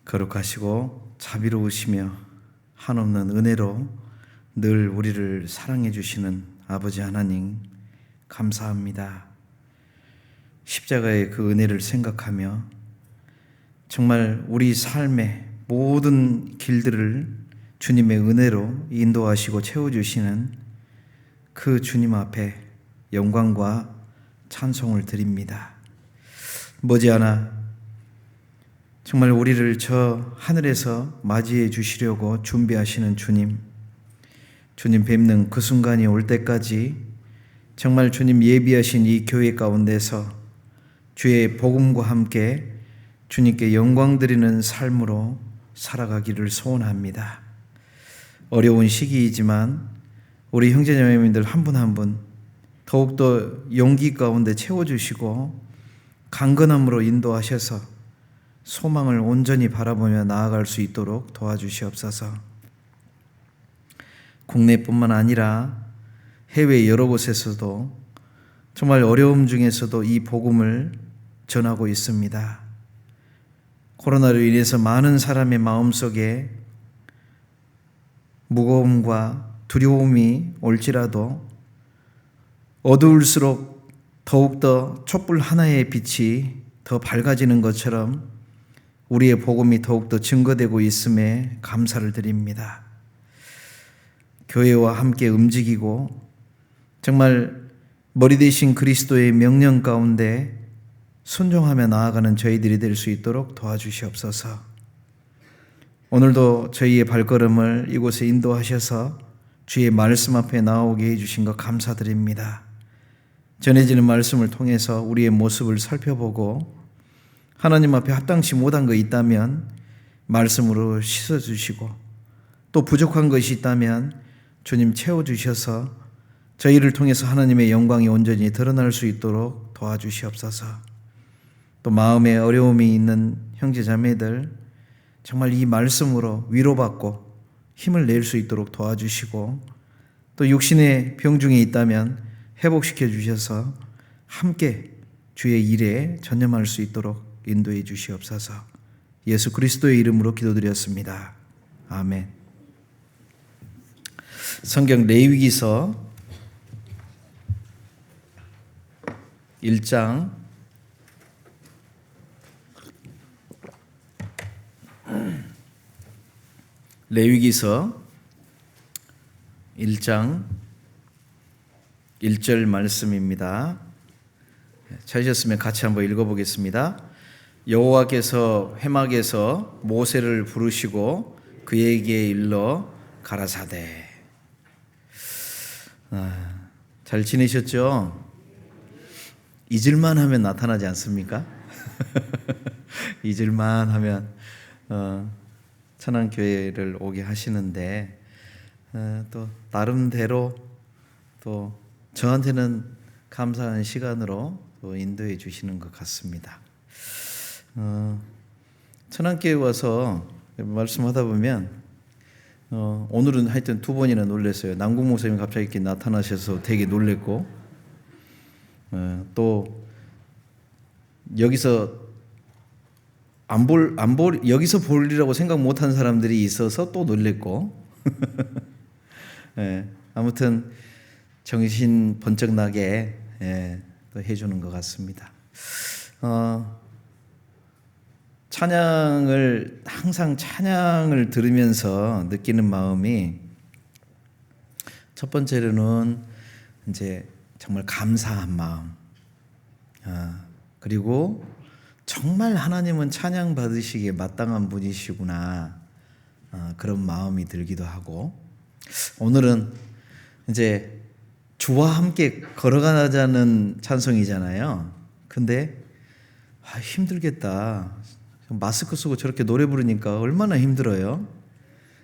거룩하시고 자비로우시며 한없는 은혜로 늘 우리를 사랑해 주시는 아버지 하나님 감사합니다. 십자가의 그 은혜를 생각하며 정말 우리 삶의 모든 길들을 주님의 은혜로 인도하시고 채워주시는 그 주님 앞에 영광과 찬송을 드립니다. 머지않아 정말 우리를 저 하늘에서 맞이해 주시려고 준비하시는 주님 뵙는 그 순간이 올 때까지 정말 주님 예비하신 이 교회 가운데서 주의 복음과 함께 주님께 영광 드리는 삶으로 살아가기를 소원합니다. 어려운 시기이지만 우리 형제자매님들 한 분 한 분 더욱더 용기 가운데 채워주시고 강건함으로 인도하셔서 소망을 온전히 바라보며 나아갈 수 있도록 도와주시옵소서. 국내뿐만 아니라 해외 여러 곳에서도 정말 어려움 중에서도 이 복음을 전하고 있습니다. 코로나로 인해서 많은 사람의 마음속에 무거움과 두려움이 올지라도 어두울수록 더욱더 촛불 하나의 빛이 더 밝아지는 것처럼 우리의 복음이 더욱더 증거되고 있음에 감사를 드립니다. 교회와 함께 움직이고 정말 머리 대신 그리스도의 명령 가운데 순종하며 나아가는 저희들이 될 수 있도록 도와주시옵소서. 오늘도 저희의 발걸음을 이곳에 인도하셔서 주의 말씀 앞에 나오게 해주신 것 감사드립니다. 전해지는 말씀을 통해서 우리의 모습을 살펴보고 하나님 앞에 합당치 못한 것 있다면 말씀으로 씻어주시고 또 부족한 것이 있다면 주님 채워주셔서 저희를 통해서 하나님의 영광이 온전히 드러날 수 있도록 도와주시옵소서. 또 마음에 어려움이 있는 형제자매들 정말 이 말씀으로 위로받고 힘을 낼 수 있도록 도와주시고 또 육신의 병중에 있다면 회복시켜 주셔서 함께 주의 일에 전념할 수 있도록 인도해 주시옵소서. 예수 그리스도의 이름으로 기도드렸습니다. 아멘. 성경 레위기서 1장 레위기서 1장 1절 말씀입니다. 찾으셨으면 같이 한번 읽어보겠습니다. 여호와께서 회막에서 모세를 부르시고 그에게 일러 가라사대. 잘 지내셨죠? 잊을만 하면 나타나지 않습니까? 잊을만 하면 천안교회를 오게 하시는데 또 나름대로 또 저한테는 감사한 시간으로 또 인도해 주시는 것 같습니다. 천안교회 와서 말씀하다 보면 오늘은 하여튼 2번이나 놀랐어요. 남궁 목사님이 갑자기 이렇게 나타나셔서 되게 놀랬고 또 여기서 여기서 볼이라고 생각 못한 사람들이 있어서 또 놀랬고 아무튼 정신 번쩍 나게 또 해주는 것 같습니다. 항상 찬양을 들으면서 느끼는 마음이 첫 번째로는 이제 정말 감사한 마음, 그리고 정말 하나님은 찬양 받으시기에 마땅한 분이시구나, 그런 마음이 들기도 하고, 오늘은 이제 주와 함께 걸어가자는 찬송이잖아요. 근데 힘들겠다. 마스크 쓰고 저렇게 노래 부르니까 얼마나 힘들어요.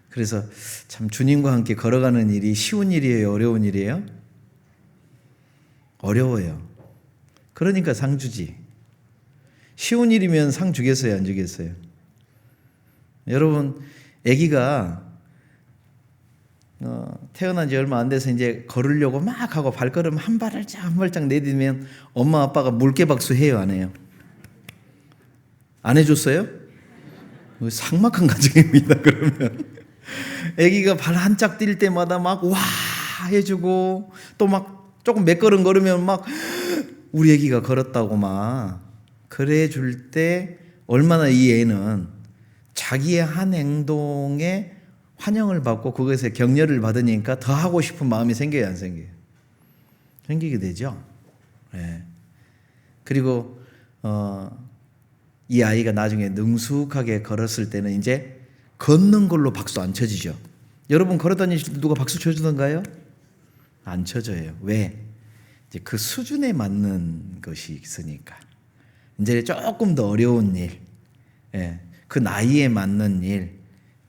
그래서 참 주님과 함께 걸어가는 일이 쉬운 일이에요? 어려운 일이에요? 어려워요. 그러니까 상 주지. 쉬운 일이면 상 주겠어요? 안 주겠어요? 여러분, 아기가 태어난 지 얼마 안 돼서 이제 걸으려고 막 하고 발걸음 한 발짝 내디면 엄마 아빠가 물개박수 해요? 안 해요? 안 해줬어요? 삭막한 가정입니다. 그러면 아기가 발 한짝 뛸 때마다 막 와 해주고 또 막 조금 몇 걸음 걸으면 막 우리 아기가 걸었다고 막 그래 줄 때 얼마나 이 애는 자기의 한 행동에 환영을 받고 그것에 격려를 받으니까 더 하고 싶은 마음이 생겨요, 안 생겨요? 생기게 되죠. 네. 그리고 이 아이가 나중에 능숙하게 걸었을 때는 이제 걷는 걸로 박수 안 쳐지죠. 여러분 걸어 다니실 때 누가 박수 쳐주던가요? 안 쳐져요. 왜? 이제 그 수준에 맞는 것이 있으니까. 이제 조금 더 어려운 일, 예, 그 나이에 맞는 일,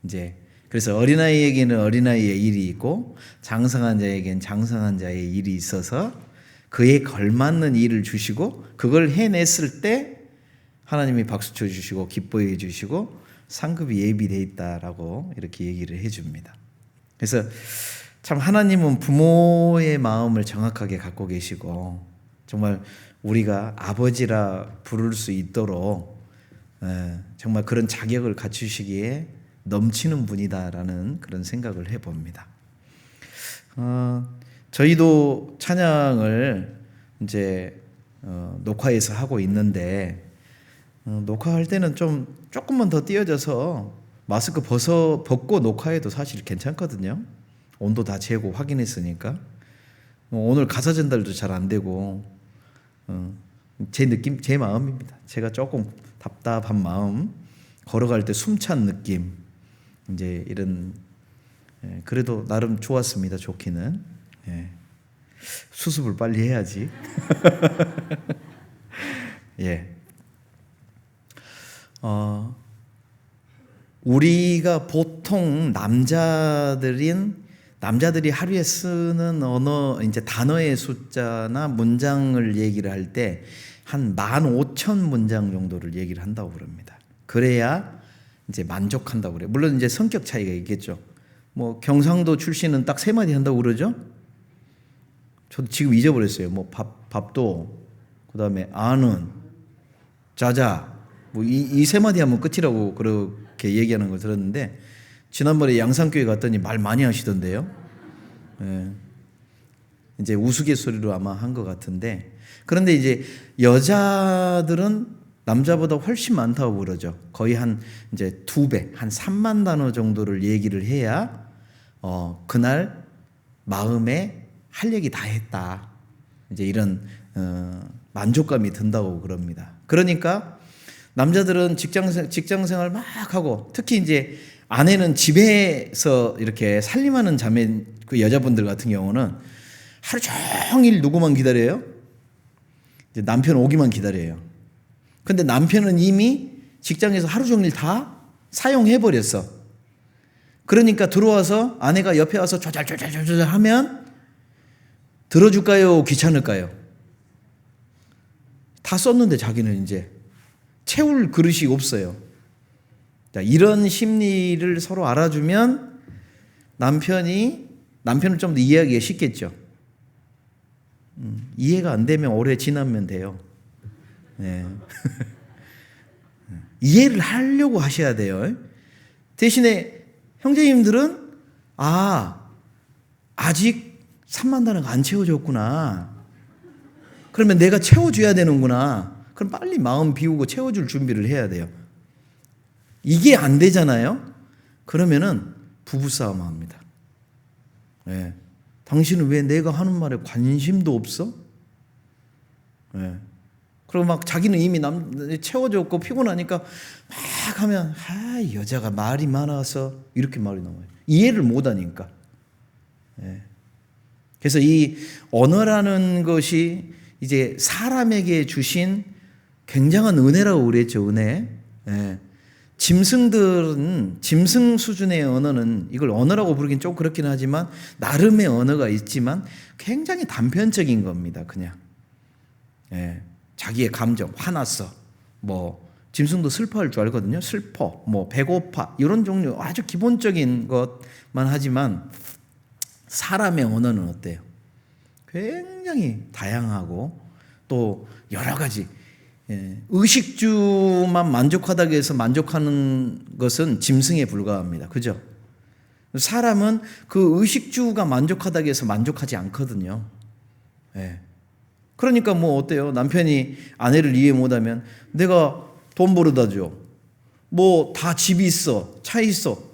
이제 그래서 어린아이에게는 어린아이의 일이 있고 장성한 자에게는 장성한 자의 일이 있어서 그에 걸맞는 일을 주시고 그걸 해냈을 때 하나님이 박수 쳐주시고 기뻐해 주시고 상급이 예비되어 있다라고 이렇게 얘기를 해줍니다. 그래서 참 하나님은 부모의 마음을 정확하게 갖고 계시고 정말 우리가 아버지라 부를 수 있도록 정말 그런 자격을 갖추시기에 넘치는 분이다라는 그런 생각을 해봅니다. 저희도 찬양을 이제 녹화해서 하고 있는데 녹화할 때는 좀 조금만 더 띄어져서 마스크 벗고 녹화해도 사실 괜찮거든요. 온도 다 재고 확인했으니까. 오늘 가사 전달도 잘 안 되고 제 느낌, 제 마음입니다. 제가 조금 답답한 마음, 걸어갈 때 숨찬 느낌, 이제 이런 그래도 나름 좋았습니다. 좋기는. 수습을 빨리 해야지. 예. 우리가 보통 남자들이 하루에 쓰는 언어, 이제 단어의 숫자나 문장을 얘기를 할 때 한 15,000문장 정도를 얘기를 한다고 그럽니다. 그래야 이제 만족한다고 그래요. 물론 이제 성격 차이가 있겠죠. 뭐 경상도 출신은 딱 3마디 한다고 그러죠. 저도 지금 잊어버렸어요. 뭐 밥도, 그다음에 아는, 자자, 뭐 이 3마디 하면 끝이라고 그렇게 얘기하는 걸 들었는데 지난번에 양산교회 갔더니 말 많이 하시던데요. 예. 이제 우스갯소리로 아마 한 것 같은데, 그런데 이제 여자들은 남자보다 훨씬 많다고 그러죠. 거의 한 이제 2배, 한 3만 단어 정도를 얘기를 해야 그날 마음에 할 얘기 다 했다. 이제 이런 만족감이 든다고 그럽니다. 그러니까 남자들은 직장생활 막 하고, 특히 이제 아내는 집에서 이렇게 살림하는 자매, 그 여자분들 같은 경우는 하루 종일 누구만 기다려요? 이제 남편 오기만 기다려요. 근데 남편은 이미 직장에서 하루 종일 다 사용해버렸어. 그러니까 들어와서 아내가 옆에 와서 조잘조잘 하면 들어줄까요? 귀찮을까요? 다 썼는데 자기는 이제 채울 그릇이 없어요. 자, 이런 심리를 서로 알아주면 남편을 좀 더 이해하기가 쉽겠죠. 이해가 안 되면 오래 지나면 돼요. 네. 이해를 하려고 하셔야 돼요. 대신에 형제님들은 아직 3만 단어가 안 채워졌구나. 그러면 내가 채워줘야 되는구나. 그럼 빨리 마음 비우고 채워줄 준비를 해야 돼요. 이게 안 되잖아요. 그러면은 부부싸움 합니다. 네. 당신은 왜 내가 하는 말에 관심도 없어? 네. 그리고 막 자기는 이미 채워줬고 피곤하니까 막 하면 여자가 말이 많아서 이렇게 말이 나와요. 이해를 못하니까. 네. 그래서 이 언어라는 것이 이제 사람에게 주신 굉장한 은혜라고 그랬죠. 은혜. 네. 짐승들은 짐승 수준의 언어는, 이걸 언어라고 부르긴 좀 그렇긴 하지만 나름의 언어가 있지만 굉장히 단편적인 겁니다. 그냥 자기의 감정, 화났어, 뭐 짐승도 슬퍼할 줄 알거든요. 슬퍼, 뭐 배고파, 이런 종류 아주 기본적인 것만 하지만 사람의 언어는 어때요? 굉장히 다양하고 또 여러 가지 의식주만 만족하다고 해서 만족하는 것은 짐승에 불과합니다. 그죠? 사람은 그 의식주가 만족하다고 해서 만족하지 않거든요. 그러니까 뭐 어때요? 남편이 아내를 이해 못하면 내가 돈 벌어다 줘. 뭐 다 집이 있어. 차 있어.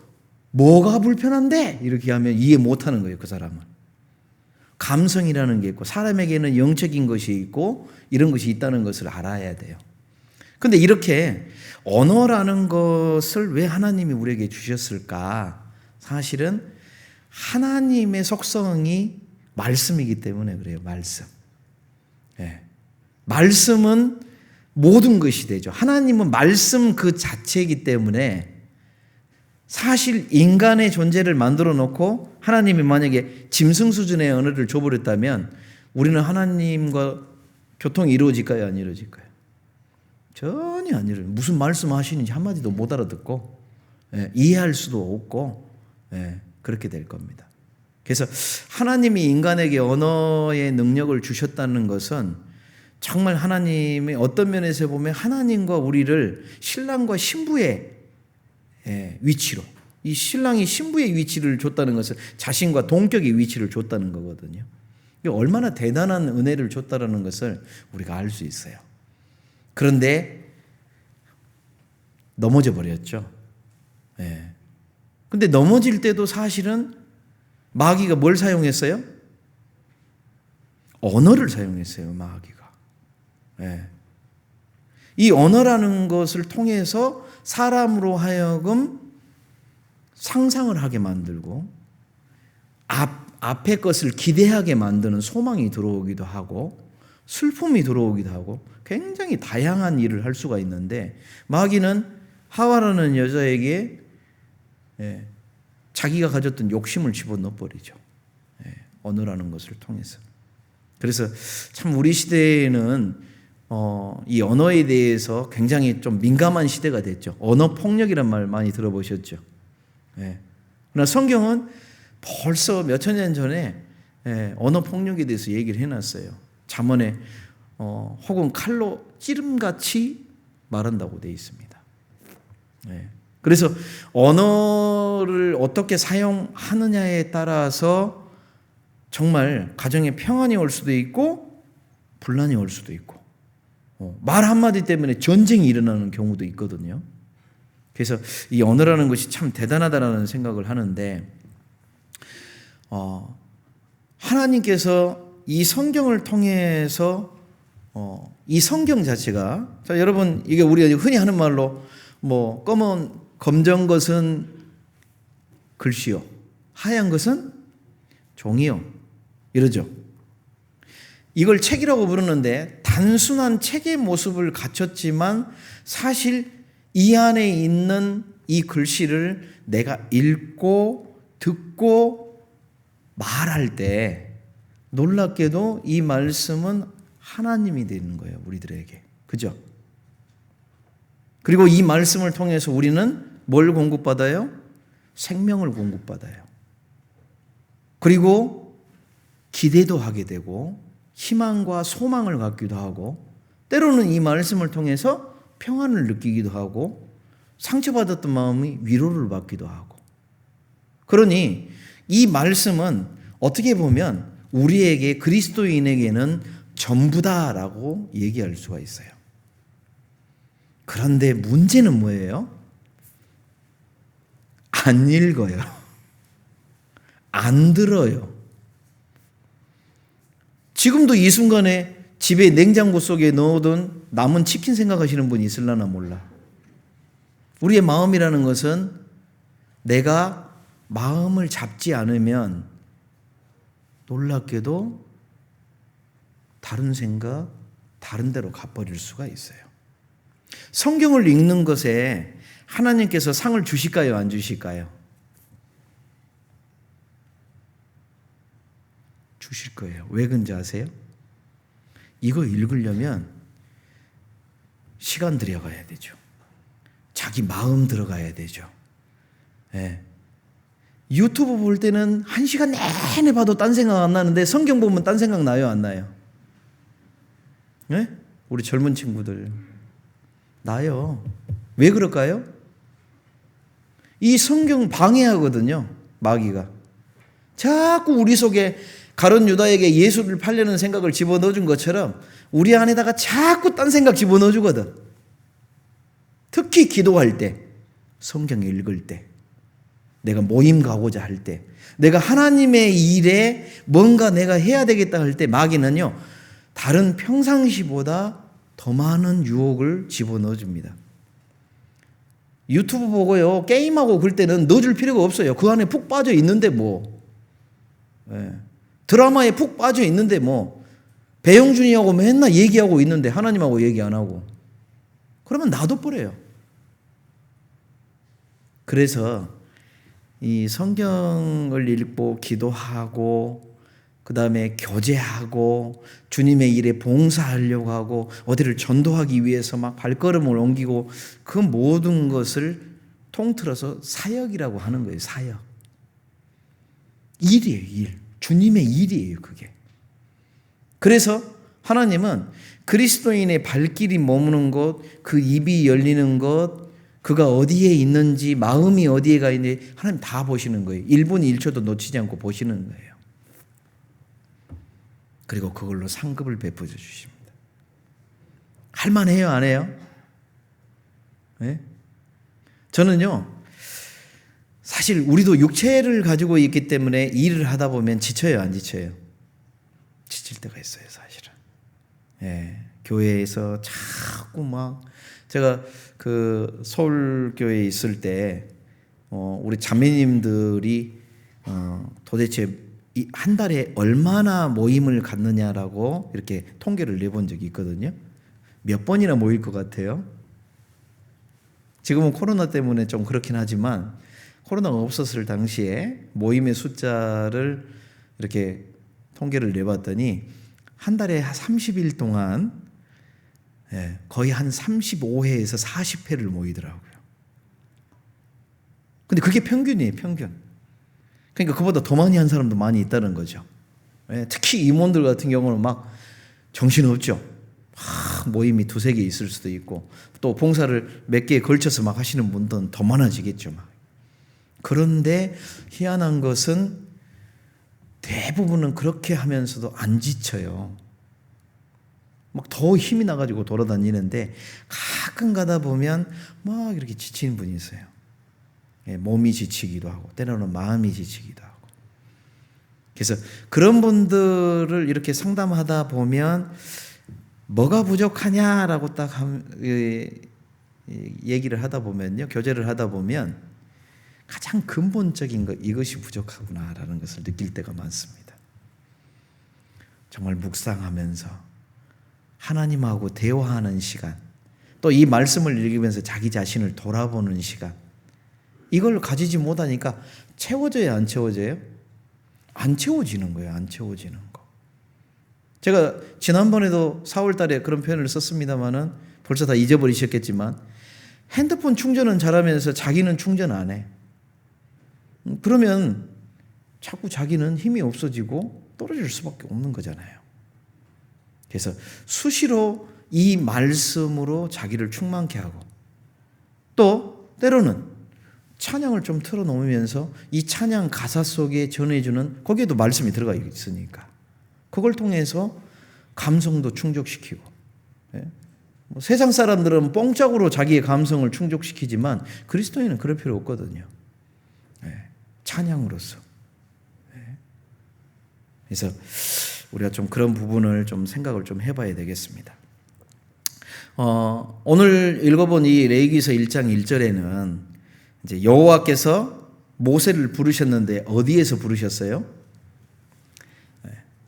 뭐가 불편한데? 이렇게 하면 이해 못하는 거예요. 그 사람은. 감성이라는 게 있고 사람에게는 영적인 것이 있고 이런 것이 있다는 것을 알아야 돼요. 근데 이렇게 언어라는 것을 왜 하나님이 우리에게 주셨을까? 사실은 하나님의 속성이 말씀이기 때문에 그래요. 말씀. 말씀은 모든 것이 되죠. 하나님은 말씀 그 자체이기 때문에 사실 인간의 존재를 만들어 놓고 하나님이 만약에 짐승 수준의 언어를 줘버렸다면 우리는 하나님과 교통이 이루어질까요? 안 이루어질까요? 전혀 안 이루어져요. 무슨 말씀하시는지 한마디도 못 알아듣고 이해할 수도 없고 그렇게 될 겁니다. 그래서 하나님이 인간에게 언어의 능력을 주셨다는 것은 정말 하나님의 어떤 면에서 보면 하나님과 우리를 신랑과 신부의 위치로 이 신랑이 신부의 위치를 줬다는 것은 자신과 동격의 위치를 줬다는 거거든요. 얼마나 대단한 은혜를 줬다는 것을 우리가 알 수 있어요. 그런데 넘어져 버렸죠. 근데 넘어질 때도 사실은 마귀가 뭘 사용했어요? 언어를 사용했어요. 마귀가. 이 언어라는 것을 통해서 사람으로 하여금 상상을 하게 만들고 앞의 것을 기대하게 만드는 소망이 들어오기도 하고 슬픔이 들어오기도 하고 굉장히 다양한 일을 할 수가 있는데 마귀는 하와라는 여자에게 자기가 가졌던 욕심을 집어넣어 버리죠. 언어라는 것을 통해서. 그래서 참 우리 시대에는 이 언어에 대해서 굉장히 좀 민감한 시대가 됐죠. 언어 폭력이란 말 많이 들어보셨죠. 그러나 성경은 벌써 몇천 년 전에 언어 폭력에 대해서 얘기를 해놨어요. 잠언에 혹은 칼로 찌름같이 말한다고 되어 있습니다. 그래서 언어를 어떻게 사용하느냐에 따라서 정말 가정에 평안이 올 수도 있고 분란이 올 수도 있고 말 한마디 때문에 전쟁이 일어나는 경우도 있거든요. 그래서 이 언어라는 것이 참 대단하다는 생각을 하는데 하나님께서 이 성경을 통해서 이 성경 자체가 자 여러분 이게 우리가 흔히 하는 말로 뭐 검정 것은 글씨요 하얀 것은 종이요 이러죠. 이걸 책이라고 부르는데 단순한 책의 모습을 갖췄지만 사실 이 안에 있는 이 글씨를 내가 읽고 듣고 말할 때 놀랍게도 이 말씀은 하나님이 되는 거예요. 우리들에게. 그죠? 그리고 이 말씀을 통해서 우리는 뭘 공급받아요? 생명을 공급받아요. 그리고 기대도 하게 되고 희망과 소망을 갖기도 하고 때로는 이 말씀을 통해서 평안을 느끼기도 하고 상처받았던 마음이 위로를 받기도 하고 그러니 이 말씀은 어떻게 보면 우리에게 그리스도인에게는 전부다라고 얘기할 수가 있어요. 그런데 문제는 뭐예요? 안 읽어요. 안 들어요. 지금도 이 순간에 집에 냉장고 속에 넣어둔 남은 치킨 생각하시는 분이 있을라나 몰라. 우리의 마음이라는 것은 내가 마음을 잡지 않으면 놀랍게도 다른 생각, 다른 데로 가버릴 수가 있어요. 성경을 읽는 것에 하나님께서 상을 주실까요? 안 주실까요? 주실 거예요. 왜 그런지 아세요? 이거 읽으려면 시간 들여가야 되죠. 자기 마음 들어가야 되죠. 유튜브 볼 때는 1시간 내내 봐도 딴 생각 안 나는데 성경 보면 딴 생각 나요? 안 나요? 우리 젊은 친구들. 나요. 왜 그럴까요? 이 성경 방해하거든요. 마귀가. 자꾸 우리 속에 가룟 유다에게 예수를 팔려는 생각을 집어넣어준 것처럼 우리 안에다가 자꾸 딴 생각 집어넣어주거든. 특히 기도할 때, 성경 읽을 때, 내가 모임 가고자 할 때, 내가 하나님의 일에 뭔가 내가 해야 되겠다 할 때 마귀는요, 다른 평상시보다 더 많은 유혹을 집어넣어줍니다. 유튜브 보고요, 게임하고 그럴 때는 넣어줄 필요가 없어요. 그 안에 푹 빠져 있는데 뭐. 예. 드라마에 푹 빠져 있는데 뭐. 배용준이하고 맨날 얘기하고 있는데 하나님하고 얘기 안 하고. 그러면 놔둬버려요. 그래서 이 성경을 읽고 기도하고 그 다음에 교제하고 주님의 일에 봉사하려고 하고 어디를 전도하기 위해서 막 발걸음을 옮기고 그 모든 것을 통틀어서 사역이라고 하는 거예요. 사역. 일이에요. 일. 주님의 일이에요. 그게. 그래서 하나님은 그리스도인의 발길이 머무는 것, 그 입이 열리는 것, 그가 어디에 있는지, 마음이 어디에 가 있는지 하나님 다 보시는 거예요. 1분 1초도 놓치지 않고 보시는 거예요. 그리고 그걸로 상급을 베풀어 주십니다. 할만해요, 안 해요? 네? 저는요, 사실 우리도 육체를 가지고 있기 때문에 일을 하다 보면 지쳐요, 안 지쳐요? 지칠 때가 있어요, 사실은. 예, 교회에서 자꾸 막 제가 그 서울교회에 있을 때 우리 자매님들이 도대체 한 달에 얼마나 모임을 갖느냐라고 이렇게 통계를 내본 적이 있거든요. 몇 번이나 모일 것 같아요? 지금은 코로나 때문에 좀 그렇긴 하지만 코로나가 없었을 당시에 모임의 숫자를 이렇게 통계를 내봤더니 한 달에 30일 동안 거의 한 35회에서 40회를 모이더라고요. 근데 그게 평균이에요, 평균. 그러니까 그보다 더 많이 한 사람도 많이 있다는 거죠. 특히 임원들 같은 경우는 막 정신없죠. 모임이 2-3개 있을 수도 있고 또 봉사를 몇 개에 걸쳐서 막 하시는 분들은 더 많아지겠죠. 막. 그런데 희한한 것은 대부분은 그렇게 하면서도 안 지쳐요. 막 더 힘이 나가지고 돌아다니는데 가끔 가다 보면 막 이렇게 지치는 분이 있어요. 몸이 지치기도 하고 때로는 마음이 지치기도 하고. 그래서 그런 분들을 이렇게 상담하다 보면 뭐가 부족하냐라고 딱 얘기를 하다 보면요, 교제를 하다 보면 가장 근본적인 것, 이것이 부족하구나라는 것을 느낄 때가 많습니다. 정말 묵상하면서 하나님하고 대화하는 시간, 또 이 말씀을 읽으면서 자기 자신을 돌아보는 시간, 이걸 가지지 못하니까 채워져요, 안 채워져요? 안 채워지는 거예요, 안 채워지는 거. 제가 지난번에도 4월 달에 그런 표현을 썼습니다만은 벌써 다 잊어버리셨겠지만 핸드폰 충전은 잘하면서 자기는 충전 안 해. 그러면 자꾸 자기는 힘이 없어지고 떨어질 수밖에 없는 거잖아요. 그래서 수시로 이 말씀으로 자기를 충만케 하고 또 때로는 찬양을 좀 틀어놓으면서 이 찬양 가사 속에 전해주는, 거기에도 말씀이 들어가 있으니까 그걸 통해서 감성도 충족시키고, 뭐 세상 사람들은 뽕짝으로 자기의 감성을 충족시키지만 그리스도인은 그럴 필요 없거든요. 찬양으로서. 그래서 우리가 좀 그런 부분을 좀 생각을 좀 해봐야 되겠습니다. 오늘 읽어본 이 레위기서 1장 1절에는 이제 여호와께서 모세를 부르셨는데 어디에서 부르셨어요?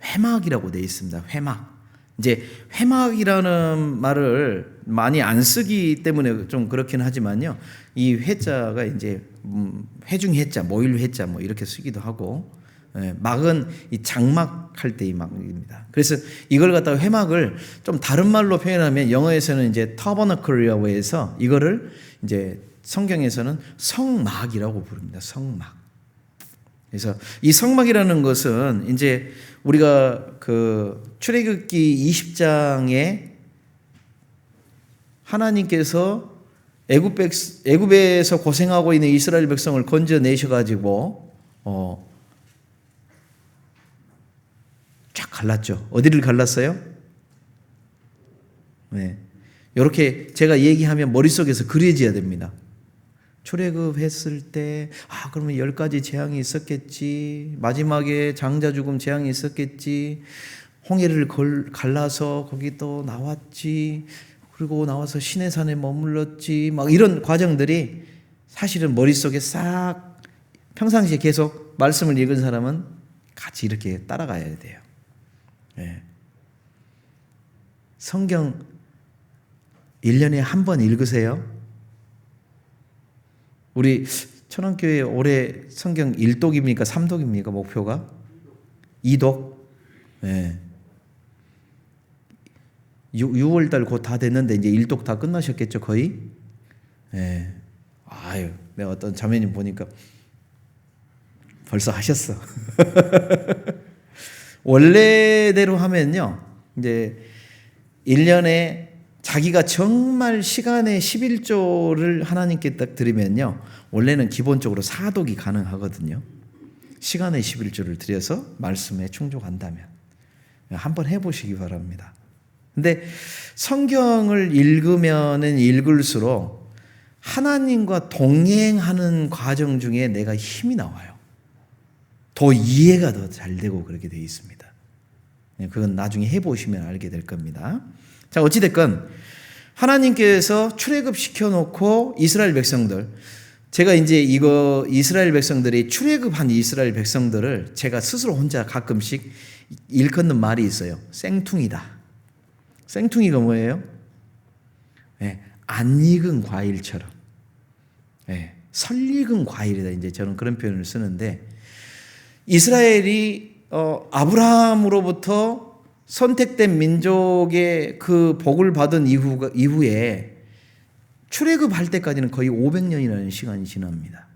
회막이라고 되어 있습니다. 회막. 이제 회막이라는 말을 많이 안 쓰기 때문에 좀 그렇긴 하지만요. 이 회자가 이제 회중 회자, 모일 회자 뭐 이렇게 쓰기도 하고, 막은 이 장막할 때의 막입니다. 그래서 이걸 갖다가 회막을 좀 다른 말로 표현하면 영어에서는 이제 터버너클이라고 해서 이거를 이제 성경에서는 성막이라고 부릅니다. 성막. 그래서 이 성막이라는 것은 이제 우리가 그 출애굽기 20장에 하나님께서 애굽에서 고생하고 있는 이스라엘 백성을 건져내셔 가지고 쫙 갈랐죠. 어디를 갈랐어요? 네. 이렇게 제가 얘기하면 머릿속에서 그려져야 됩니다. 출애굽했을 때 그러면 10가지 재앙이 있었겠지. 마지막에 장자 죽음 재앙이 있었겠지. 홍해를 갈라서 거기 또 나왔지. 그리고 나와서 시내산에 머물렀지. 막 이런 과정들이 사실은 머릿속에 싹 평상시에 계속 말씀을 읽은 사람은 같이 이렇게 따라가야 돼요. 네. 성경 1년에 한 번 읽으세요. 우리 천안교회 올해 성경 1독입니까? 3독입니까? 목표가? 2독? 네. 6월달 곧 다 됐는데 이제 1독 다 끝나셨겠죠, 거의? 네. 아유, 내가 어떤 자매님 보니까 벌써 하셨어. 원래대로 하면요, 이제 1년에 자기가 정말 시간의 11조를 하나님께 딱 드리면요, 원래는 기본적으로 4독이 가능하거든요. 시간의 11조를 드려서 말씀에 충족한다면 한번 해보시기 바랍니다. 근데 성경을 읽으면은 읽을수록 하나님과 동행하는 과정 중에 내가 힘이 나와요. 더 이해가 더 잘 되고 그렇게 되어 있습니다. 그건 나중에 해보시면 알게 될 겁니다. 자, 어찌됐건 하나님께서 출애굽시켜 놓고 이스라엘 백성들, 제가 이제 이거 이스라엘 백성들이 출애굽한 이스라엘 백성들을 제가 스스로 혼자 가끔씩 일컫는 말이 있어요. 생퉁이다. 생퉁이가 뭐예요? 네, 안 익은 과일처럼. 네, 설익은 과일이다. 이제 저는 그런 표현을 쓰는데, 이스라엘이 아브라함으로부터 선택된 민족의 그 복을 받은 이후에 출애굽할 때까지는 거의 500년이라는 시간이 지납니다.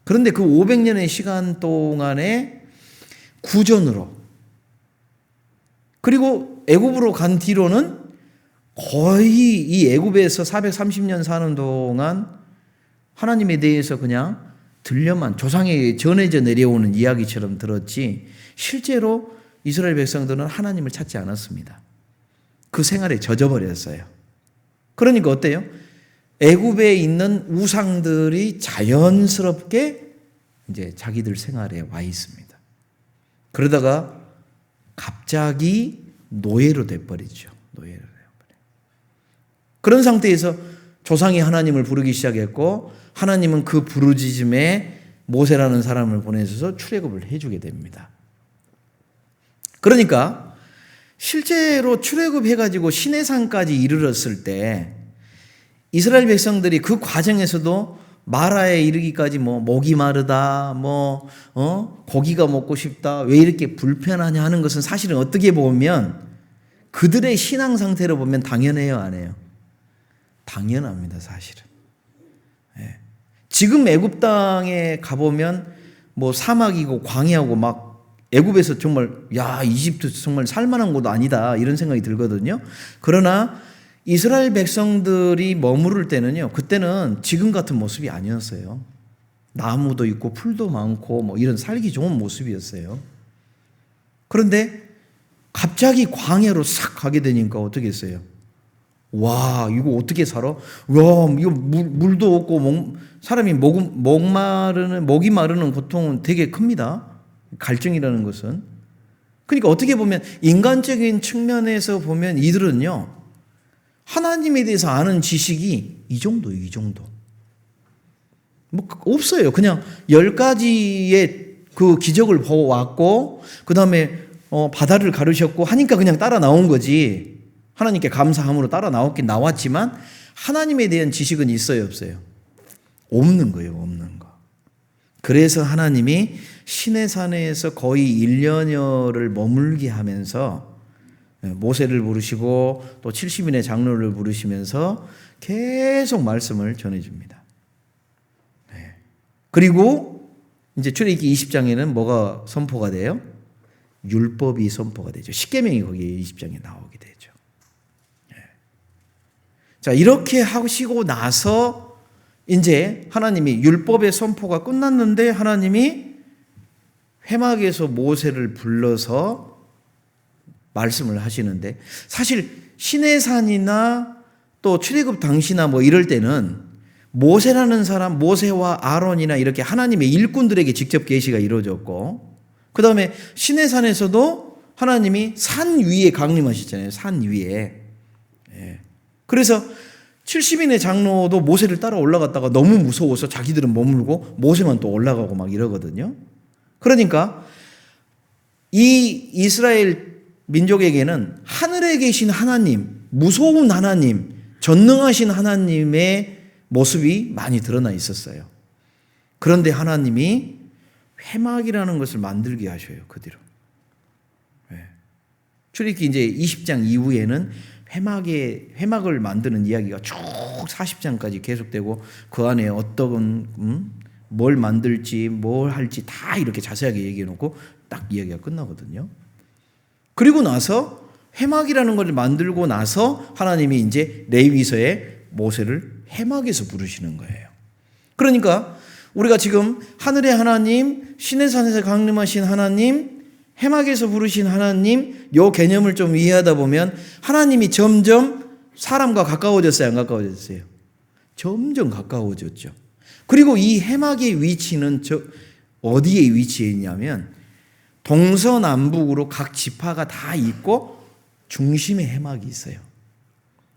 그런데 그 500년의 시간 동안에 구전으로, 그리고 애굽으로 간 뒤로는 거의 이 애굽에서 430년 사는 동안 하나님에 대해서 그냥 들려만, 조상에 전해져 내려오는 이야기처럼 들었지, 실제로 이스라엘 백성들은 하나님을 찾지 않았습니다. 그 생활에 젖어버렸어요. 그러니까 어때요? 애굽에 있는 우상들이 자연스럽게 이제 자기들 생활에 와 있습니다. 그러다가 갑자기 노예로 돼버리죠. 노예로 돼버려. 그런 상태에서 조상이 하나님을 부르기 시작했고, 하나님은 그 부르짖음에 모세라는 사람을 보내셔서 출애굽을 해주게 됩니다. 그러니까 실제로 출애굽해가지고 시내산까지 이르렀을 때 이스라엘 백성들이 그 과정에서도 마라에 이르기까지 목이 마르다, 고기가 먹고 싶다, 왜 이렇게 불편하냐 하는 것은 사실은 어떻게 보면 그들의 신앙 상태로 보면 당연해요, 안 해요? 당연합니다, 사실은. 네. 지금 애굽 땅에 가보면 사막이고 광야고 막 애굽에서 정말 이집트 정말 살만한 곳 아니다 이런 생각이 들거든요. 그러나 이스라엘 백성들이 머무를 때는요, 그때는 지금 같은 모습이 아니었어요. 나무도 있고 풀도 많고 이런 살기 좋은 모습이었어요. 그런데 갑자기 광야로 싹 가게 되니까 어떻게 했어요? 와, 이거 어떻게 살아? 와, 이거 물도 없고 사람이 목이 마르는 고통은 되게 큽니다. 갈증이라는 것은. 그러니까 어떻게 보면 인간적인 측면에서 보면 이들은요, 하나님에 대해서 아는 지식이 이 정도. 없어요. 그냥 10가지의 그 기적을 보았고, 그 다음에 바다를 가르셨고 하니까 그냥 따라 나온 거지. 하나님께 감사함으로 따라 나왔지만 하나님에 대한 지식은 있어요, 없어요? 없는 거예요, 없는 거. 그래서 하나님이 시내산에서 거의 1년여를 머물게 하면서 모세를 부르시고 또 70인의 장로를 부르시면서 계속 말씀을 전해줍니다. 네. 그리고 이제 출애굽기 20장에는 뭐가 선포가 돼요? 율법이 선포가 되죠. 십계명이 거기에 20장에 나오게 되죠. 네. 자, 이렇게 하시고 나서 이제 하나님이 율법의 선포가 끝났는데 하나님이 회막에서 모세를 불러서 말씀을 하시는데, 사실 시내산이나 또 출애굽 당시나 뭐 이럴 때는 모세라는 사람, 모세와 아론이나 이렇게 하나님의 일꾼들에게 직접 계시가 이루어졌고, 그 다음에 시내산에서도 하나님이 산 위에 강림하셨잖아요. 산 위에. 그래서 70인의 장로도 모세를 따라 올라갔다가 너무 무서워서 자기들은 머물고 모세만 또 올라가고 막 이러거든요. 그러니까 이 이스라엘 민족에게는 하늘에 계신 하나님, 무서운 하나님, 전능하신 하나님의 모습이 많이 드러나 있었어요. 그런데 하나님이 회막이라는 것을 만들게 하셔요. 그 뒤로. 출애굽기 이제 20장 이후에는 회막을 만드는 이야기가 쭉 40장까지 계속되고, 그 안에 어떤 뭘 만들지 뭘 할지 다 이렇게 자세하게 얘기해 놓고 딱 이야기가 끝나거든요. 그리고 나서 회막이라는 것을 만들고 나서 하나님이 이제 레위기서에 모세를 회막에서 부르시는 거예요. 그러니까 우리가 지금 하늘의 하나님, 시내산에서 강림하신 하나님, 회막에서 부르신 하나님, 요 개념을 좀 이해하다 보면 하나님이 점점 사람과 가까워졌어요, 안 가까워졌어요? 점점 가까워졌죠. 그리고 이 회막의 위치는 어디에 위치해 있냐면 동서남북으로 각 지파가 다 있고 중심에 회막이 있어요.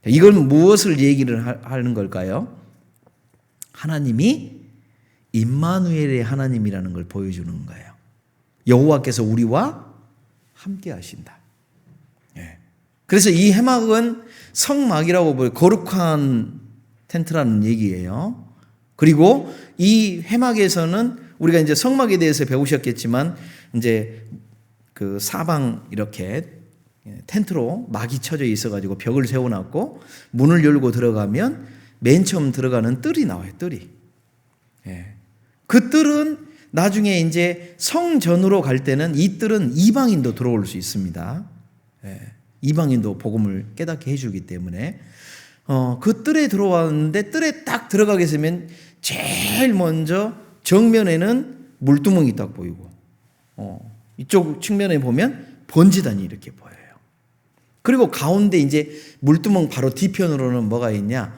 이건 무엇을 얘기를 하는 걸까요? 하나님이 임마누엘의 하나님이라는 걸 보여주는 거예요. 여호와께서 우리와 함께 하신다. 그래서 이 회막은 성막이라고 보여, 거룩한 텐트라는 얘기예요. 그리고 이 회막에서는 우리가 이제 성막에 대해서 배우셨겠지만 이제 그 사방 이렇게 텐트로 막이 쳐져 있어가지고 벽을 세워놨고 문을 열고 들어가면 맨 처음 들어가는 뜰이 나와요. 뜰이. 그 뜰은 나중에 이제 성전으로 갈 때는 이 뜰은 이방인도 들어올 수 있습니다. 이방인도 복음을 깨닫게 해주기 때문에 그 뜰에 들어왔는데, 뜰에 딱 들어가게 되면 제일 먼저 정면에는 물두멍이 딱 보이고, 이쪽 측면에 보면 번제단이 이렇게 보여요. 그리고 가운데 이제 물두멍 바로 뒤편으로는 뭐가 있냐?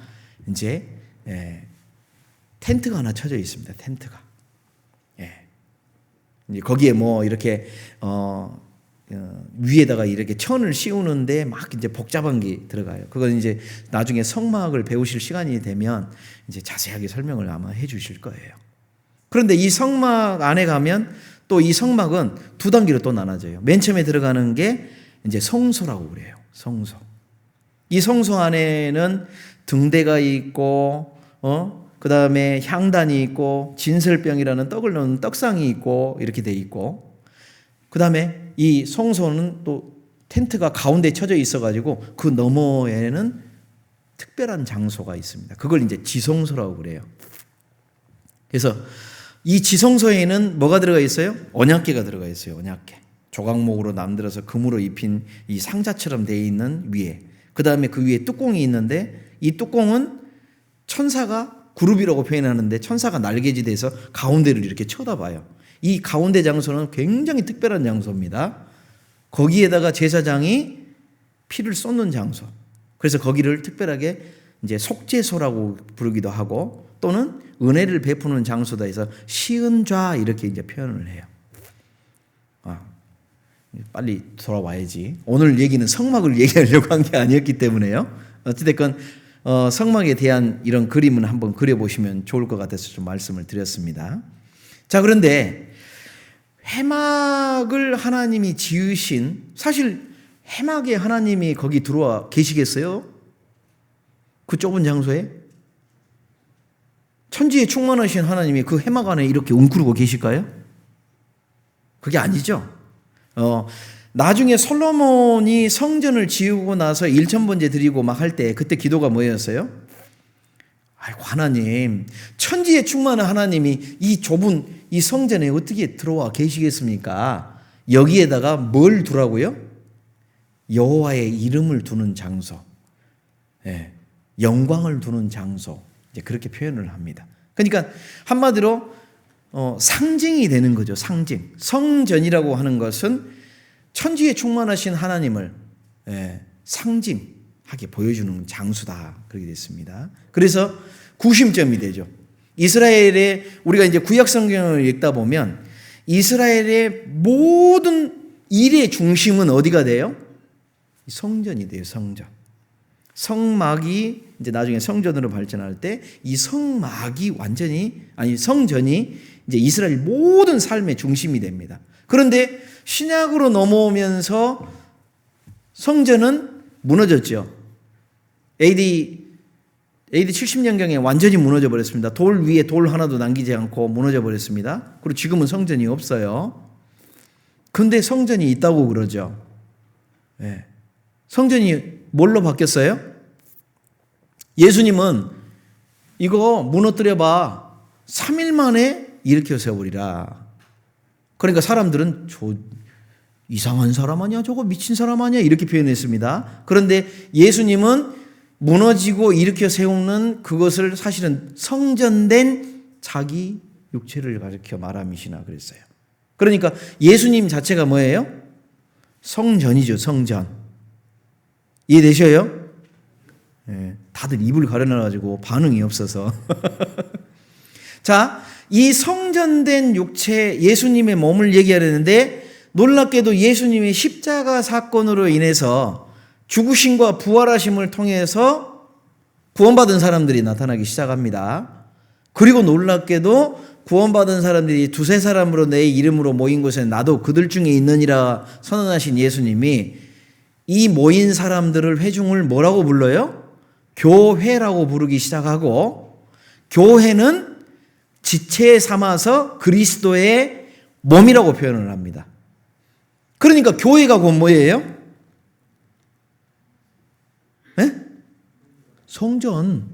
이제 텐트가 하나 쳐져 있습니다. 텐트가. 이제 거기에 뭐 이렇게 위에다가 이렇게 천을 씌우는데 막 이제 복잡한 게 들어가요. 그건 이제 나중에 성막을 배우실 시간이 되면 이제 자세하게 설명을 아마 해주실 거예요. 그런데 이 성막 안에 가면 또 이 성막은 두 단계로 또 나눠져요. 맨 처음에 들어가는 게 이제 성소라고 그래요. 성소. 이 성소 안에는 등대가 있고, 그 다음에 향단이 있고, 진설병이라는 떡을 넣는 떡상이 있고, 이렇게 돼 있고, 그 다음에 이 성소는 또 텐트가 가운데 쳐져 있어가지고 그 너머에는 특별한 장소가 있습니다. 그걸 이제 지성소라고 그래요. 그래서 이 지성소에는 뭐가 들어가 있어요? 언약궤가 들어가 있어요. 언약궤. 조각목으로 만들어서 금으로 입힌 이 상자처럼 되어 있는 위에, 그 다음에 그 위에 뚜껑이 있는데, 이 뚜껑은 천사가, 그룹이라고 표현하는데 천사가 날개짓해서 가운데를 이렇게 쳐다봐요. 이 가운데 장소는 굉장히 특별한 장소입니다. 거기에다가 제사장이 피를 쏟는 장소. 그래서 거기를 특별하게 이제 속죄소라고 부르기도 하고, 또는 은혜를 베푸는 장소다 해서 시은좌 이렇게 이제 표현을 해요. 빨리 돌아와야지. 오늘 얘기는 성막을 얘기하려고 한 게 아니었기 때문에요. 어찌됐건 성막에 대한 이런 그림은 한번 그려보시면 좋을 것 같아서 좀 말씀을 드렸습니다. 자, 그런데 회막을 하나님이 지으신, 사실 회막에 하나님이 거기 들어와 계시겠어요? 그 좁은 장소에? 천지에 충만하신 하나님이 그 회막 안에 이렇게 웅크르고 계실까요? 그게 아니죠. 나중에 솔로몬이 성전을 지우고 나서 일천번제 드리고 막 할 때 그때 기도가 뭐였어요? 아이고 하나님, 천지에 충만한 하나님이 이 좁은 이 성전에 어떻게 들어와 계시겠습니까? 여기에다가 뭘 두라고요? 여호와의 이름을 두는 장소. 영광을 두는 장소, 이제 그렇게 표현을 합니다. 그러니까 한마디로 상징이 되는 거죠. 상징. 성전이라고 하는 것은 천지에 충만하신 하나님을 상징하게 보여주는 장소다. 그렇게 됐습니다. 그래서 구심점이 되죠. 이스라엘의, 우리가 이제 구약 성경을 읽다 보면 이스라엘의 모든 일의 중심은 어디가 돼요? 성전이 돼요. 성전. 성막이 이제 나중에 성전으로 발전할 때 이 성막이 성전이 이제 이스라엘 모든 삶의 중심이 됩니다. 그런데 신약으로 넘어오면서 성전은 무너졌죠. AD 70년경에 완전히 무너져 버렸습니다. 돌 위에 돌 하나도 남기지 않고 무너져 버렸습니다. 그리고 지금은 성전이 없어요. 근데 성전이 있다고 그러죠. 네. 성전이 뭘로 바뀌었어요? 예수님은 이거 무너뜨려봐. 3일 만에 일으켜 세우리라. 그러니까 사람들은 저 이상한 사람 아니야? 저거 미친 사람 아니야? 이렇게 표현했습니다. 그런데 예수님은 무너지고 일으켜 세우는 그것을 사실은 성전된 자기 육체를 가리켜 말함이시나 그랬어요. 그러니까 예수님 자체가 뭐예요? 성전이죠. 성전. 이해되셔요? 네, 다들 입을 가려놔가지고 반응이 없어서. 자, 이 성전된 육체 예수님의 몸을 얘기하려는데 놀랍게도 예수님의 십자가 사건으로 인해서 죽으심과 부활하심을 통해서 구원받은 사람들이 나타나기 시작합니다. 그리고 놀랍게도 구원받은 사람들이 두세 사람으로 내 이름으로 모인 곳에 나도 그들 중에 있느니라 선언하신 예수님이 이 모인 사람들을 회중을 뭐라고 불러요? 교회라고 부르기 시작하고, 교회는 지체 삼아서 그리스도의 몸이라고 표현을 합니다. 그러니까 교회가 곧 뭐예요? 네? 성전.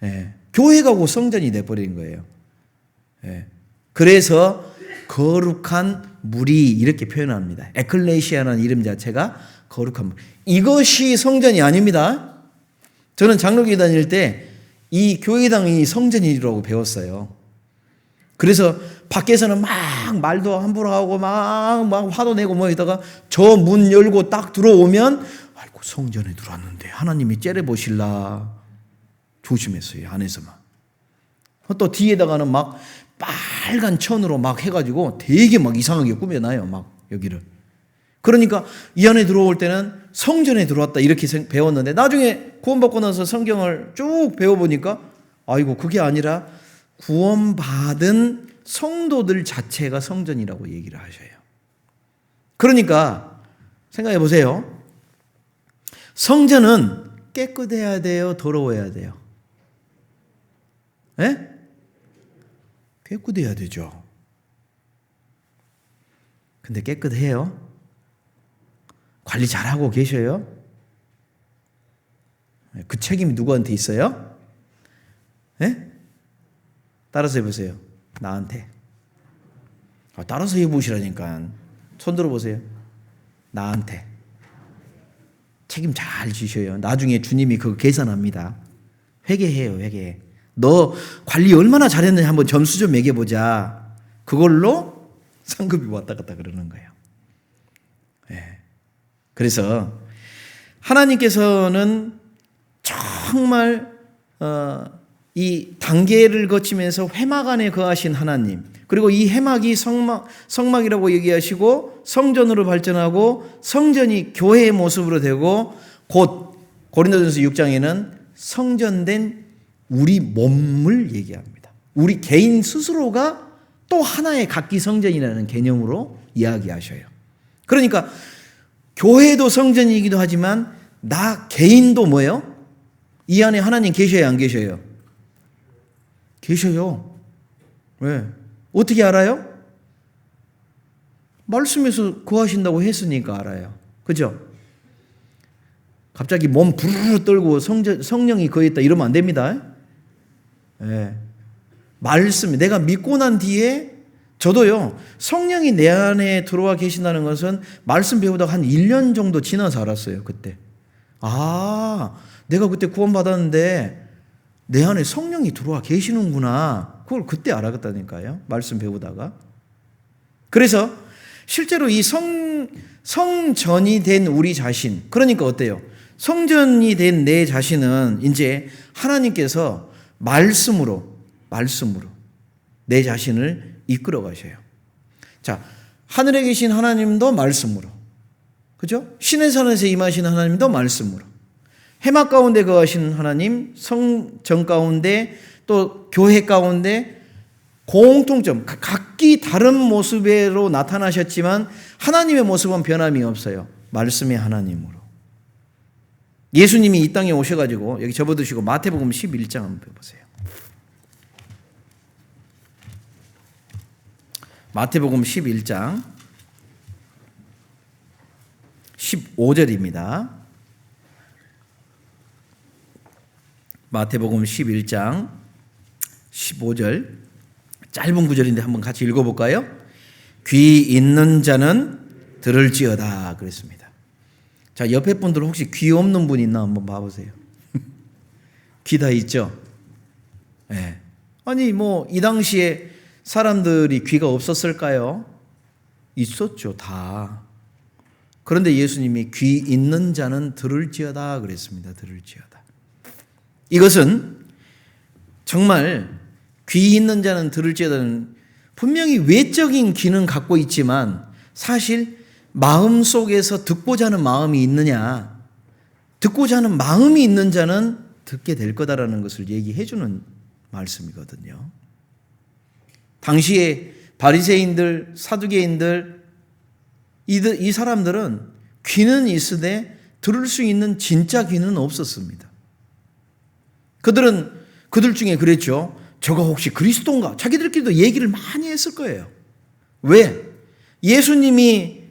네. 교회가 곧 성전이 돼버린 거예요. 네. 그래서 거룩한 무리 이렇게 표현합니다. 에클레시아라는 이름 자체가 거룩한 무리. 이것이 성전이 아닙니다. 저는 장로교회 다닐 때 이 교회당이 성전이라고 배웠어요. 그래서 밖에서는 막 말도 함부로 하고 막 화도 내고 뭐 이러다가 저 문 열고 딱 들어오면 아이고 성전에 들어왔는데 하나님이 째려보실라 조심했어요. 안에서만. 또 뒤에다가는 막 빨간 천으로 막 해가지고 되게 막 이상하게 꾸며놔요. 막 여기를. 그러니까 이 안에 들어올 때는 성전에 들어왔다 이렇게 배웠는데 나중에 구원받고 나서 성경을 쭉 배워보니까 아이고 그게 아니라 구원받은 성도들 자체가 성전이라고 얘기를 하셔요. 그러니까 생각해 보세요. 성전은 깨끗해야 돼요? 더러워야 돼요? 예? 깨끗해야 되죠. 근데 깨끗해요? 관리 잘하고 계셔요? 그 책임이 누구한테 있어요? 예? 따라서 해보세요. 나한테. 따라서 해보시라니까. 손 들어보세요. 나한테. 책임 잘 지셔요. 나중에 주님이 그거 계산합니다. 회개해요. 회개. 너 관리 얼마나 잘했는지 한번 점수 좀 매겨보자. 그걸로 상급이 왔다 갔다 그러는 거예요. 예. 그래서 하나님께서는 정말 이 단계를 거치면서 회막 안에 거하신 하나님, 그리고 이 회막이 성막이라고 얘기하시고 성전으로 발전하고 성전이 교회의 모습으로 되고 곧 고린도전서 6장에는 성전된 우리 몸을 얘기합니다. 우리 개인 스스로가 또 하나의 각기 성전이라는 개념으로 이야기하셔요. 그러니까 교회도 성전이기도 하지만 나 개인도 뭐예요? 이 안에 하나님 계셔요, 안 계셔요? 계셔요. 왜? 어떻게 알아요? 말씀에서 거하신다고 했으니까 알아요. 그죠? 갑자기 몸 부르르 떨고 성령이 거했다 이러면 안 됩니다. 예. 말씀, 내가 믿고 난 뒤에 저도요, 성령이 내 안에 들어와 계신다는 것은 말씀 배우다가 한 1년 정도 지나서 알았어요, 그때. 아, 내가 그때 구원받았는데 내 안에 성령이 들어와 계시는구나. 그걸 그때 알았다니까요. 말씀 배우다가. 그래서 실제로 이 성전이 된 우리 자신, 그러니까 어때요? 성전이 된 내 자신은 이제 하나님께서 말씀으로 내 자신을 이끌어 가셔요. 자, 하늘에 계신 하나님도 말씀으로, 그죠? 신의 산에서 임하시는 하나님도 말씀으로, 해막 가운데 거하시는 하나님, 성전 가운데 또 교회 가운데 공통점, 각기 다른 모습으로 나타나셨지만 하나님의 모습은 변함이 없어요. 말씀의 하나님으로. 예수님이 이 땅에 오셔가지고 여기 접어두시고 마태복음 11장 한번 보세요. 마태복음 11장 15절입니다. 마태복음 11장 15절 짧은 구절인데 한번 같이 읽어볼까요? 귀 있는 자는 들을지어다 그랬습니다. 자, 옆에 분들 혹시 귀 없는 분 있나 한번 봐보세요. 귀 다 있죠? 네. 아니 뭐 이 당시에 사람들이 귀가 없었을까요? 있었죠, 다. 그런데 예수님이 귀 있는 자는 들을지어다 그랬습니다. 들을지어다. 이것은 정말 귀 있는 자는 들을지어다는 분명히 외적인 귀는 갖고 있지만 사실 마음속에서 듣고자 하는 마음이 있느냐, 듣고자 하는 마음이 있는 자는 듣게 될 거다라는 것을 얘기해 주는 말씀이거든요. 당시에 바리새인들, 사두개인들 이 사람들은 귀는 있으되 들을 수 있는 진짜 귀는 없었습니다. 그들 중에 그랬죠. 저가 혹시 그리스도인가? 자기들끼리도 얘기를 많이 했을 거예요. 왜? 예수님이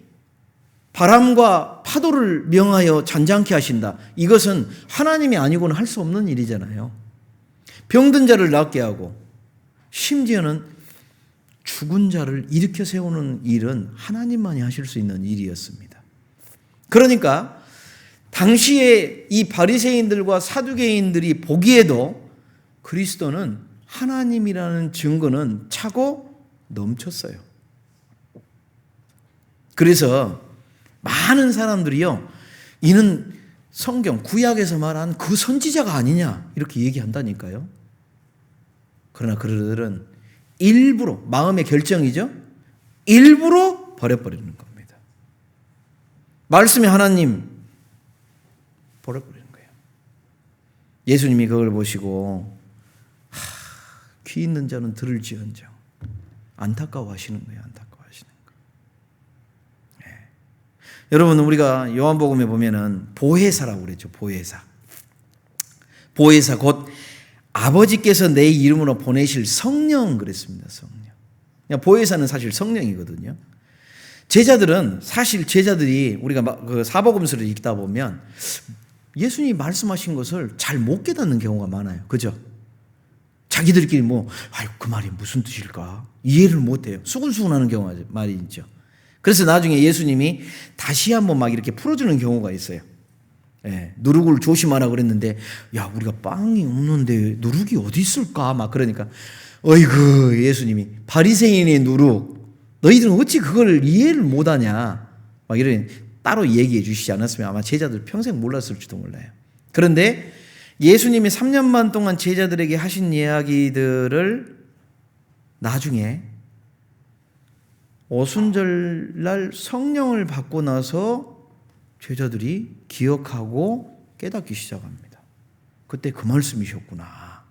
바람과 파도를 명하여 잔잔케 하신다. 이것은 하나님이 아니고는 할 수 없는 일이잖아요. 병든 자를 낫게 하고 심지어는 죽은 자를 일으켜 세우는 일은 하나님만이 하실 수 있는 일이었습니다. 그러니까 당시에 이 바리새인들과 사두개인들이 보기에도 그리스도는 하나님이라는 증거는 차고 넘쳤어요. 그래서 많은 사람들이요, 이는 성경 구약에서 말한 그 선지자가 아니냐 이렇게 얘기한다니까요. 그러나 그들은 일부러, 마음의 결정이죠, 일부러 버려버리는 겁니다. 말씀의 하나님 버려버리는 거예요. 예수님이 그걸 보시고 귀 있는 자는 들을지언정 안타까워하시는 거예요. 안타까워하시는 거. 네. 여러분, 우리가 요한복음에 보면은 보혜사라고 그랬죠. 보혜사. 보혜사 곧 아버지께서 내 이름으로 보내실 성령 그랬습니다. 성령. 보혜사는 사실 성령이거든요. 제자들이 우리가 그 사복음서를 읽다 보면 예수님이 말씀하신 것을 잘 못 깨닫는 경우가 많아요. 그죠? 자기들끼리 그 말이 무슨 뜻일까? 이해를 못 해요. 수근수근하는 경우가 많이 있죠. 그래서 나중에 예수님이 다시 한번 막 이렇게 풀어주는 경우가 있어요. 예, 누룩을 조심하라 그랬는데, 야, 우리가 빵이 없는데 누룩이 어디 있을까? 막 그러니까, 어이구, 예수님이 바리새인의 누룩, 너희들은 어찌 그걸 이해를 못하냐? 막 이런 따로 얘기해 주시지 않았으면 아마 제자들 평생 몰랐을지도 몰라요. 그런데 예수님이 3년 반 동안 제자들에게 하신 이야기들을 나중에 오순절날 성령을 받고 나서 제자들이 기억하고 깨닫기 시작합니다. 그때 그 말씀이셨구나.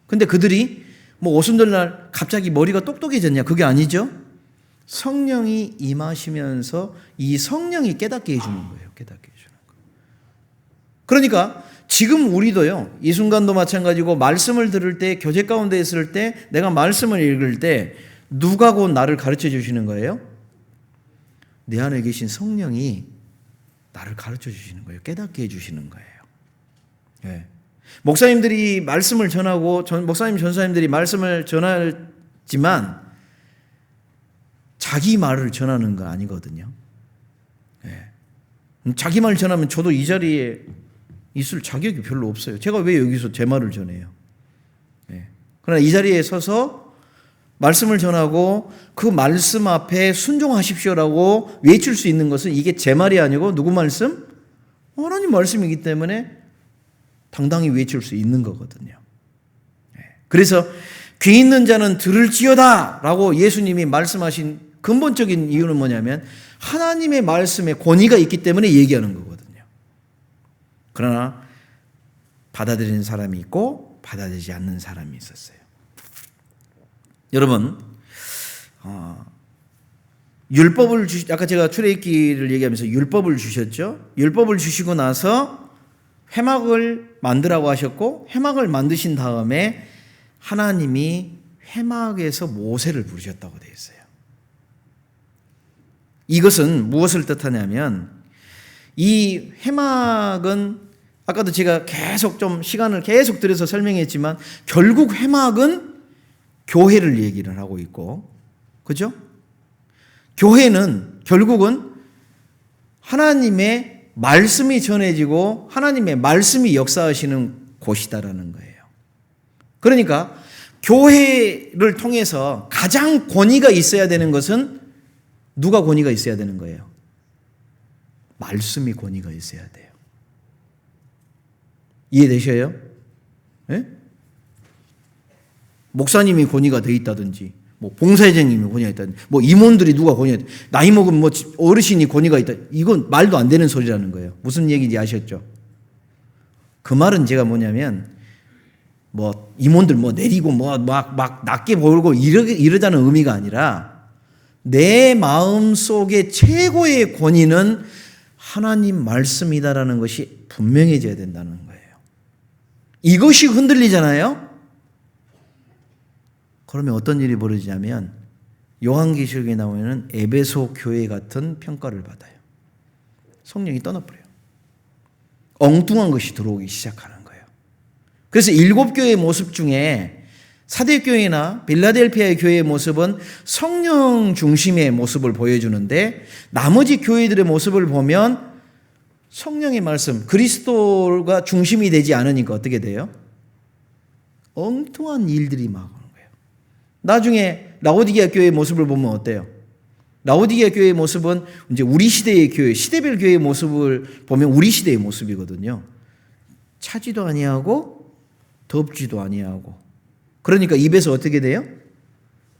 근데 그들이 오순절날 갑자기 머리가 똑똑해졌냐? 그게 아니죠. 성령이 임하시면서 이 성령이 깨닫게 해주는 거예요. 깨닫게 해주는 거. 그러니까 지금 우리도요, 이 순간도 마찬가지고 말씀을 들을 때, 교제 가운데 있을 때, 내가 말씀을 읽을 때 누가 곧 나를 가르쳐 주시는 거예요? 내 안에 계신 성령이 나를 가르쳐 주시는 거예요. 깨닫게 해주시는 거예요. 네. 목사님들이 말씀을 전하고 목사님 전사님들이 말씀을 전하지만 자기 말을 전하는 거 아니거든요. 네. 자기 말 전하면 저도 이 자리에 있을 자격이 별로 없어요. 제가 왜 여기서 제 말을 전해요? 그러나 이 자리에 서서 말씀을 전하고 그 말씀 앞에 순종하십시오라고 외칠 수 있는 것은 이게 제 말이 아니고 누구 말씀? 하나님 말씀이기 때문에 당당히 외칠 수 있는 거거든요. 그래서 귀 있는 자는 들을지어다 라고 예수님이 말씀하신 근본적인 이유는 뭐냐면 하나님의 말씀에 권위가 있기 때문에 얘기하는 거거든요. 그러나 받아들이는 사람이 있고 받아들이지 않는 사람이 있었어요. 여러분, 율법을 아까 제가 출애굽기를 얘기하면서 율법을 주셨죠. 율법을 주시고 나서 회막을 만들라고 하셨고 회막을 만드신 다음에 하나님이 회막에서 모세를 부르셨다고 되어 있어요. 이것은 무엇을 뜻하냐면 이 회막은 아까도 제가 계속 좀 시간을 계속 들여서 설명했지만 결국 회막은 교회를 얘기를 하고 있고, 그죠? 교회는 결국은 하나님의 말씀이 전해지고 하나님의 말씀이 역사하시는 곳이다라는 거예요. 그러니까 교회를 통해서 가장 권위가 있어야 되는 것은 누가 권위가 있어야 되는 거예요? 말씀이 권위가 있어야 돼요. 이해되셔요? 네? 목사님이 권위가 돼 있다든지, 뭐 봉사회장님이 권위가 있다든지, 뭐 임원들이 누가 권위가 있다, 나이 먹은 뭐 어르신이 권위가 있다. 이건 말도 안 되는 소리라는 거예요. 무슨 얘기인지 아셨죠? 그 말은 제가 뭐냐면 뭐 임원들 뭐 내리고 뭐 막 낮게 보고 이러자는 의미가 아니라 내 마음 속에 최고의 권위는 하나님 말씀이다라는 것이 분명해져야 된다는 거예요. 이것이 흔들리잖아요. 그러면 어떤 일이 벌어지냐면 요한계시록에 나오는 에베소 교회 같은 평가를 받아요. 성령이 떠나버려요. 엉뚱한 것이 들어오기 시작하는 거예요. 그래서 7교회의 모습 중에 사대교회나 빌라델피아의 교회의 모습은 성령 중심의 모습을 보여주는데 나머지 교회들의 모습을 보면 성령의 말씀, 그리스도가 중심이 되지 않으니까 어떻게 돼요? 엉뚱한 일들이 막 오는 거예요. 나중에 라오디게아 교회의 모습을 보면 어때요? 라오디게아 교회의 모습은 이제 우리 시대의 교회, 시대별 교회의 모습을 보면 우리 시대의 모습이거든요. 차지도 아니하고 덥지도 아니하고. 그러니까 입에서 어떻게 돼요?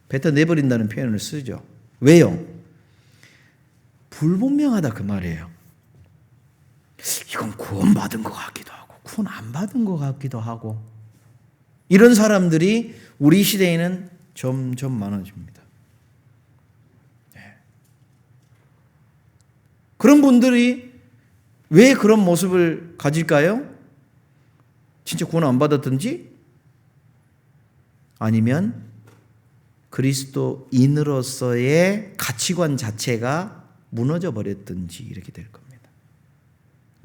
뱉어내버린다는 표현을 쓰죠. 왜요? 불분명하다 그 말이에요. 이건 구원받은 것 같기도 하고 구원 안 받은 것 같기도 하고 이런 사람들이 우리 시대에는 점점 많아집니다. 그런 분들이 왜 그런 모습을 가질까요? 진짜 구원 안 받았든지 아니면 그리스도인으로서의 가치관 자체가 무너져 버렸든지 이렇게 될 겁니다.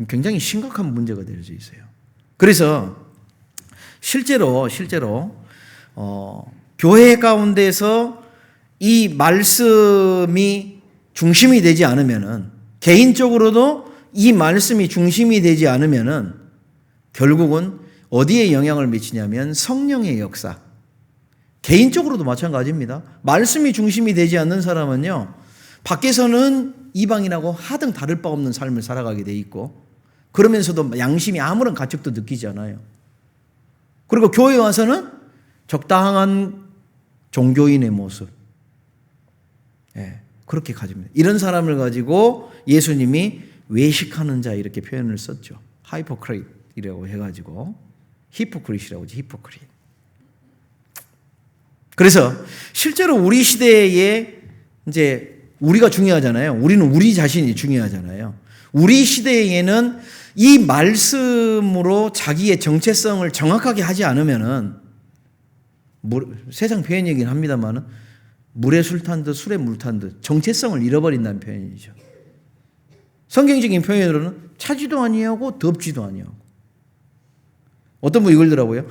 굉장히 심각한 문제가 될 수 있어요. 그래서 실제로 교회 가운데서 이 말씀이 중심이 되지 않으면은 개인적으로도 이 말씀이 중심이 되지 않으면은 결국은 어디에 영향을 미치냐면 성령의 역사. 개인적으로도 마찬가지입니다. 말씀이 중심이 되지 않는 사람은요, 밖에서는 이방인하고 하등 다를 바 없는 삶을 살아가게 돼 있고, 그러면서도 양심이 아무런 가책도 느끼지 않아요. 그리고 교회에 와서는 적당한 종교인의 모습. 그렇게 가집니다. 이런 사람을 가지고 예수님이 외식하는 자 이렇게 표현을 썼죠. 하이포크리트이라고 해가지고 히포크리트라고 하죠. 히포크리트. 그래서 실제로 우리 시대에 이제 우리가 중요하잖아요. 우리는 우리 자신이 중요하잖아요. 우리 시대에는 이 말씀으로 자기의 정체성을 정확하게 하지 않으면은 세상 표현이긴 합니다만은 물에 술 탄 듯 술에 물 탄 듯 정체성을 잃어버린다는 표현이죠. 성경적인 표현으로는 차지도 아니하고 덥지도 아니하고. 어떤 분이 이걸더라고요.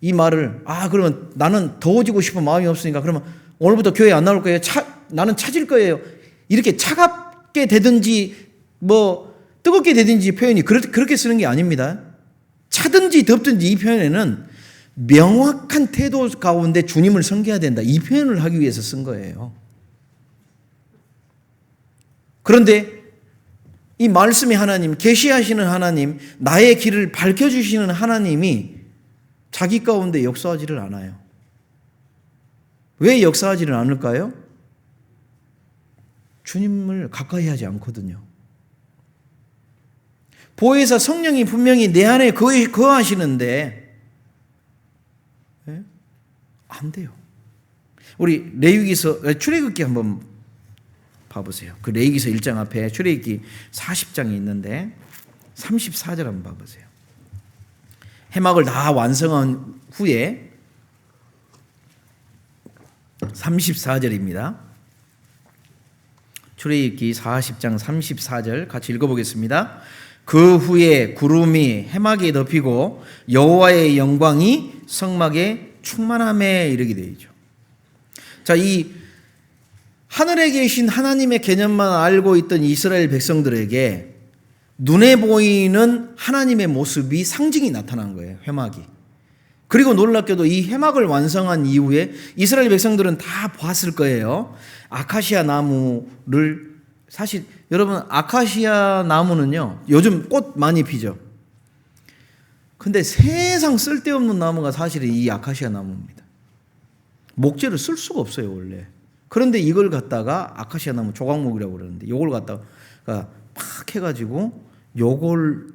이 말을 그러면 나는 더워지고 싶은 마음이 없으니까 그러면 오늘부터 교회 안 나올 거예요. 나는 차질 거예요. 이렇게 차갑게 되든지 뭐 뜨겁게 되든지 표현이 그렇게 쓰는 게 아닙니다. 차든지 덥든지 이 표현에는 명확한 태도 가운데 주님을 섬겨야 된다. 이 표현을 하기 위해서 쓴 거예요. 그런데 이 말씀의 하나님, 계시하시는 하나님, 나의 길을 밝혀주시는 하나님이 자기 가운데 역사하지를 않아요. 왜 역사하지를 않을까요? 주님을 가까이 하지 않거든요. 보혜사 성령이 분명히 내 안에 거하시는데 안 돼요. 우리 레위기서 출애굽기 한번 봐보세요. 그 레위기서 1장 앞에 출애굽기 40장이 있는데 34절 한번 봐보세요. 해막을 다 완성한 후에 34절입니다. 출애굽기 40장 34절 같이 읽어보겠습니다. 그 후에 구름이 해막에 덮이고 여호와의 영광이 성막에 충만함에 이르게 되죠. 자, 이 하늘에 계신 하나님의 개념만 알고 있던 이스라엘 백성들에게 눈에 보이는 하나님의 모습이 상징이 나타난 거예요. 해막이. 그리고 놀랍게도 이 해막을 완성한 이후에 이스라엘 백성들은 다 봤을 거예요. 아카시아 나무를, 사실 여러분 아카시아 나무는요 요즘 꽃 많이 피죠. 근데 세상 쓸데없는 나무가 사실은 이 아카시아 나무입니다. 목재를 쓸 수가 없어요 원래. 그런데 이걸 갖다가 아카시아 나무 조각목이라고 그러는데 이걸 갖다가 팍 해가지고 요걸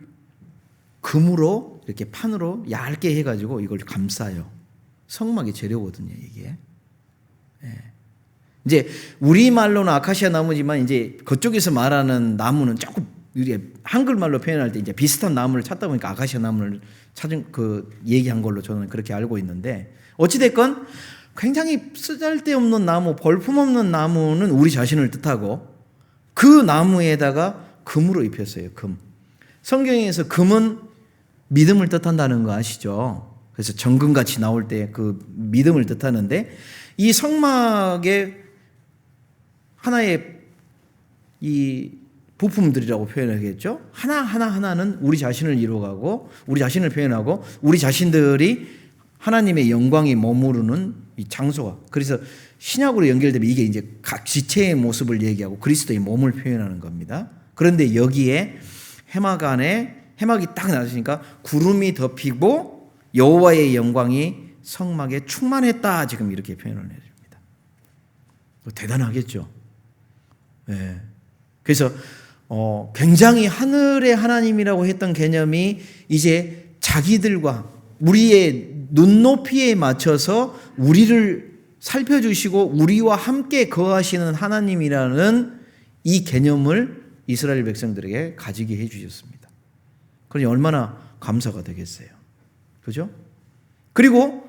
금으로 이렇게 판으로 얇게 해가지고 이걸 감싸요. 성막의 재료거든요 이게. 이제 우리말로는 아카시아 나무지만 이제 그쪽에서 말하는 나무는 조금 한글말로 표현할 때 이제 비슷한 나무를 찾다 보니까 아카시아 나무를 찾은 얘기한 걸로 저는 그렇게 알고 있는데, 어찌됐건 굉장히 쓰잘데없는 나무, 볼품없는 나무는 우리 자신을 뜻하고 그 나무에다가 금으로 입혔어요. 금. 성경에서 금은 믿음을 뜻한다는 거 아시죠? 그래서 정금같이 나올 때 그 믿음을 뜻하는데, 이 성막의 하나의 이 부품들이라고 표현하겠죠. 하나는 우리 자신을 이루어가고 우리 자신을 표현하고 우리 자신들이 하나님의 영광이 머무르는 이 장소가, 그래서 신약으로 연결되면 이게 이제 각 지체의 모습을 얘기하고 그리스도의 몸을 표현하는 겁니다. 그런데 여기에 해막 안에 해막이 딱 나서니까 구름이 덮이고 여호와의 영광이 성막에 충만했다, 지금 이렇게 표현을 해줍니다. 대단하겠죠. 네. 그래서 굉장히 하늘의 하나님이라고 했던 개념이 이제 자기들과 우리의 눈높이에 맞춰서 우리를 살펴주시고 우리와 함께 거하시는 하나님이라는 이 개념을 이스라엘 백성들에게 가지게 해주셨습니다. 그러니 얼마나 감사가 되겠어요. 그죠? 그리고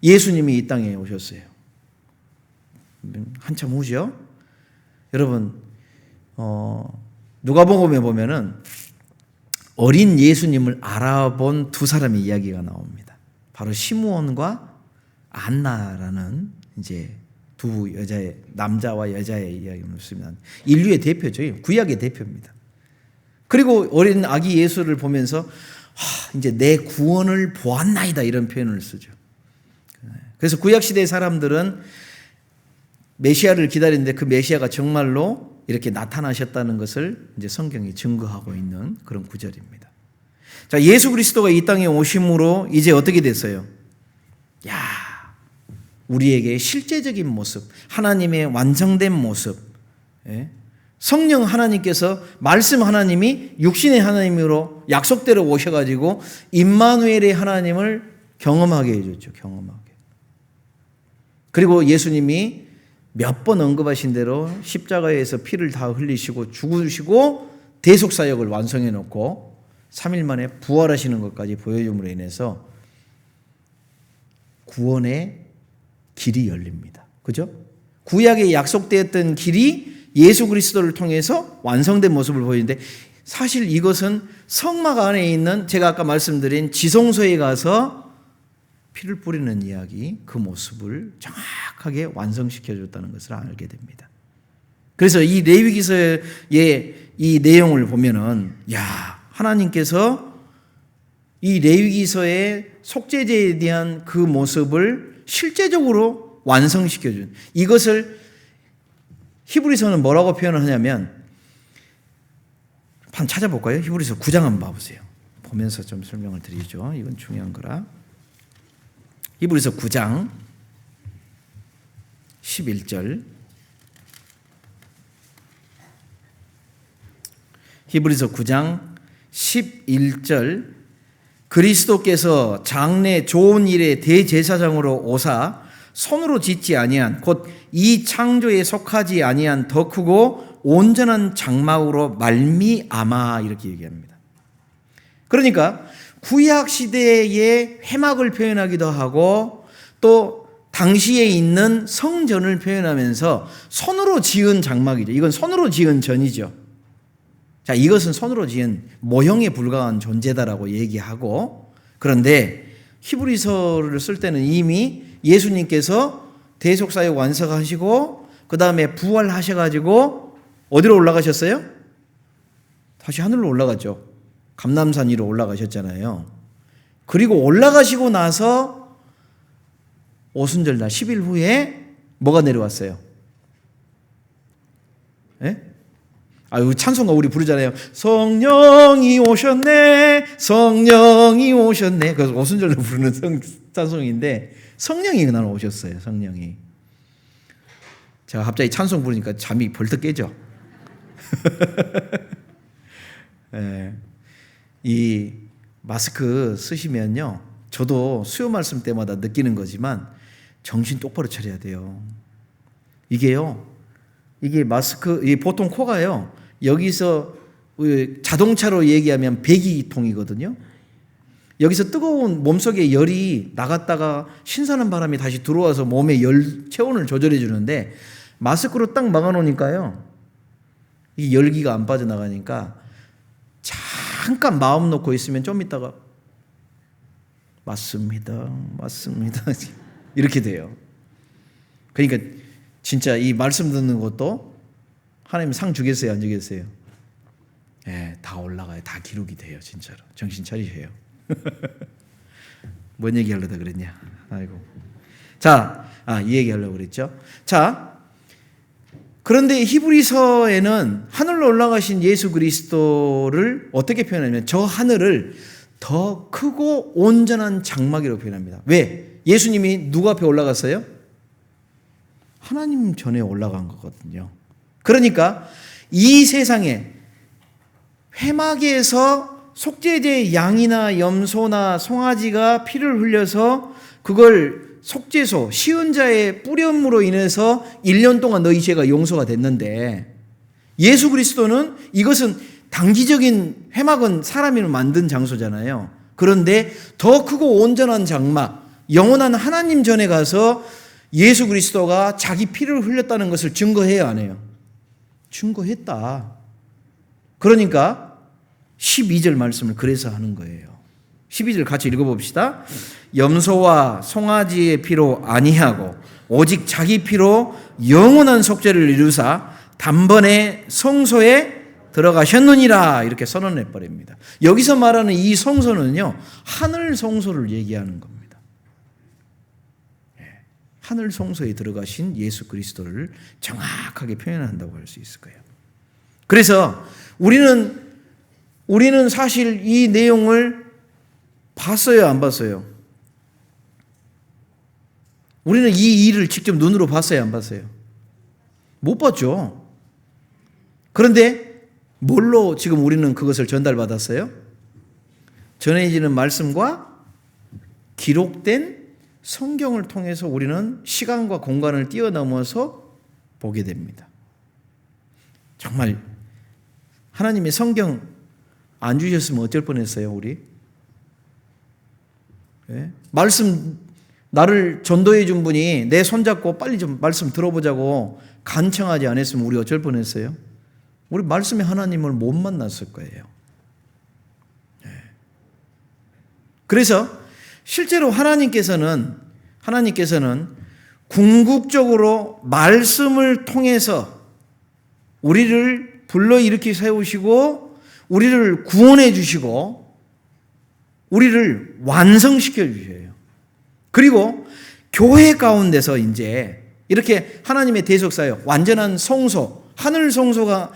예수님이 이 땅에 오셨어요. 한참 후죠. 여러분, 누가복음에 보면은 어린 예수님을 알아본 두 사람의 이야기가 나옵니다. 바로 시므온과 안나라는 이제 두 여자의, 남자와 여자의 이야기입니다. 인류의 대표죠. 구약의 대표입니다. 그리고 어린 아기 예수를 보면서 이제 내 구원을 보았나이다, 이런 표현을 쓰죠. 그래서 구약시대의 사람들은 메시아를 기다리는데 그 메시아가 정말로 이렇게 나타나셨다는 것을 이제 성경이 증거하고 있는 그런 구절입니다. 자, 예수 그리스도가 이 땅에 오심으로 이제 어떻게 됐어요? 우리에게 실제적인 모습, 하나님의 완성된 모습, 성령 하나님께서, 말씀 하나님이 육신의 하나님으로 약속대로 오셔가지고 임마누엘의 하나님을 경험하게 해줬죠. 경험하게. 그리고 예수님이 몇 번 언급하신 대로 십자가에서 피를 다 흘리시고 죽으시고 대속사역을 완성해 놓고 3일 만에 부활하시는 것까지 보여줌으로 인해서 구원의 길이 열립니다. 그죠? 구약에 약속되었던 길이 예수 그리스도를 통해서 완성된 모습을 보이는데, 사실 이것은 성막 안에 있는 제가 아까 말씀드린 지성소에 가서 피를 뿌리는 이야기, 그 모습을 정확하게 완성시켜 줬다는 것을 알게 됩니다. 그래서 이 레위기서의 이 내용을 보면은 하나님께서 이 레위기서의 속죄제에 대한 그 모습을 실제적으로 완성시켜준, 이것을 히브리서는 뭐라고 표현을 하냐면, 한번 찾아볼까요? 히브리서 9장 한번 봐보세요. 보면서 좀 설명을 드리죠. 이건 중요한 거라. 히브리서 9장 11절. 히브리서 9장 11절. 그리스도께서 장래 좋은 일의 대제사장으로 오사 손으로 짓지 아니한 곧 이 창조에 속하지 아니한 더 크고 온전한 장막으로 말미암아, 이렇게 얘기합니다. 그러니까 구약 시대의 회막을 표현하기도 하고 또 당시에 있는 성전을 표현하면서 손으로 지은 장막이죠. 이건 손으로 지은 전이죠. 자, 이것은 손으로 지은 모형에 불과한 존재다라고 얘기하고, 그런데 히브리서를 쓸 때는 이미 예수님께서 대속사역 완성하시고 그 다음에 부활하셔가지고 어디로 올라가셨어요? 다시 하늘로 올라갔죠. 감람산 위로 올라가셨잖아요. 그리고 올라가시고 나서 오순절날 10일 후에 뭐가 내려왔어요? 예? 찬송가 우리 부르잖아요. 성령이 오셨네, 성령이 오셨네. 그래서 오순절날 부르는 찬송인데 성령이 그날 오셨어요. 성령이. 제가 갑자기 찬송 부르니까 잠이 벌떡 깨죠. 네. 이 마스크 쓰시면요, 저도 수요 말씀 때마다 느끼는 거지만 정신 똑바로 차려야 돼요. 이게 마스크, 보통 코가요, 여기서 자동차로 얘기하면 배기통이거든요. 여기서 뜨거운 몸속에 열이 나갔다가 신선한 바람이 다시 들어와서 몸의 열 체온을 조절해 주는데, 마스크로 딱 막아놓으니까요, 이 열기가 안 빠져나가니까 잠깐 마음 놓고 있으면 좀 있다가 맞습니다 이렇게 돼요. 그러니까 진짜 이 말씀 듣는 것도 하나님 상 주겠어요, 안 주겠어요? 예, 다 올라가요. 다 기록이 돼요. 진짜로 정신 차리세요. 뭔 얘기하려다 그랬냐? 아이고. 자, 이 얘기하려고 그랬죠. 자, 그런데 히브리서에는 하늘로 올라가신 예수 그리스도를 어떻게 표현하냐면 저 하늘을 더 크고 온전한 장막이라고 표현합니다. 왜? 예수님이 누구 앞에 올라갔어요? 하나님 전에 올라간 거거든요. 그러니까 이 세상에 회막에서 속죄제 양이나 염소나 송아지가 피를 흘려서 그걸 속죄소, 시은자의 뿌림으로 인해서 1년 동안 너희 죄가 용서가 됐는데, 예수 그리스도는 이것은 단기적인, 회막은 사람이 만든 장소잖아요. 그런데 더 크고 온전한 장막, 영원한 하나님 전에 가서 예수 그리스도가 자기 피를 흘렸다는 것을 증거해요, 안 해요? 증거했다. 그러니까 12절 말씀을 그래서 하는 거예요. 12절 같이 읽어봅시다. 염소와 송아지의 피로 아니하고 오직 자기 피로 영원한 속죄를 이루사 단번에 성소에 들어가셨느니라, 이렇게 선언해 버립니다. 여기서 말하는 이 성소는요, 하늘 성소를 얘기하는 겁니다. 하늘 성소에 들어가신 예수 그리스도를 정확하게 표현한다고 할 수 있을 거예요. 그래서 우리는 사실 이 내용을 봤어요, 안 봤어요? 우리는 이 일을 직접 눈으로 봤어요, 안 봤어요? 못 봤죠. 그런데 뭘로 지금 우리는 그것을 전달받았어요? 전해지는 말씀과 기록된 성경을 통해서 우리는 시간과 공간을 뛰어넘어서 보게 됩니다. 정말 하나님의 성경 안 주셨으면 어쩔 뻔했어요, 우리? 네? 말씀 나를 전도해 준 분이 내 손잡고 빨리 좀 말씀 들어보자고 간청하지 않았으면 우리 어쩔 뻔했어요? 우리 말씀의 하나님을 못 만났을 거예요. 네. 그래서 실제로 하나님께서는 궁극적으로 말씀을 통해서 우리를 불러일으키 세우시고 우리를 구원해 주시고 우리를 완성시켜 주셔요. 그리고 교회 가운데서 이제 이렇게 하나님의 대속사역, 완전한 성소, 하늘 성소가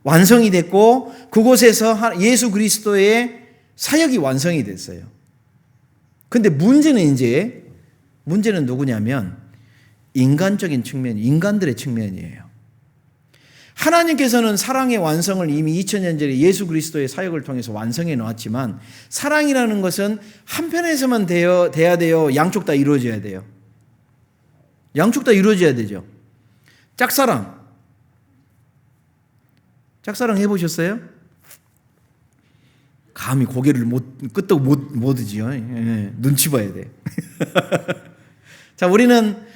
완성이 됐고 그곳에서 예수 그리스도의 사역이 완성이 됐어요. 근데 문제는 누구냐면 인간적인 측면, 인간들의 측면이에요. 하나님께서는 사랑의 완성을 이미 2000년 전에 예수 그리스도의 사역을 통해서 완성해 놓았지만 사랑이라는 것은 한편에서만 돼야 돼요? 양쪽 다 이루어져야 돼요? 양쪽 다 이루어져야 되죠. 짝사랑 해보셨어요? 감히 고개를 끄떡 못 드지요. 예, 눈치 봐야 돼. 자, 우리는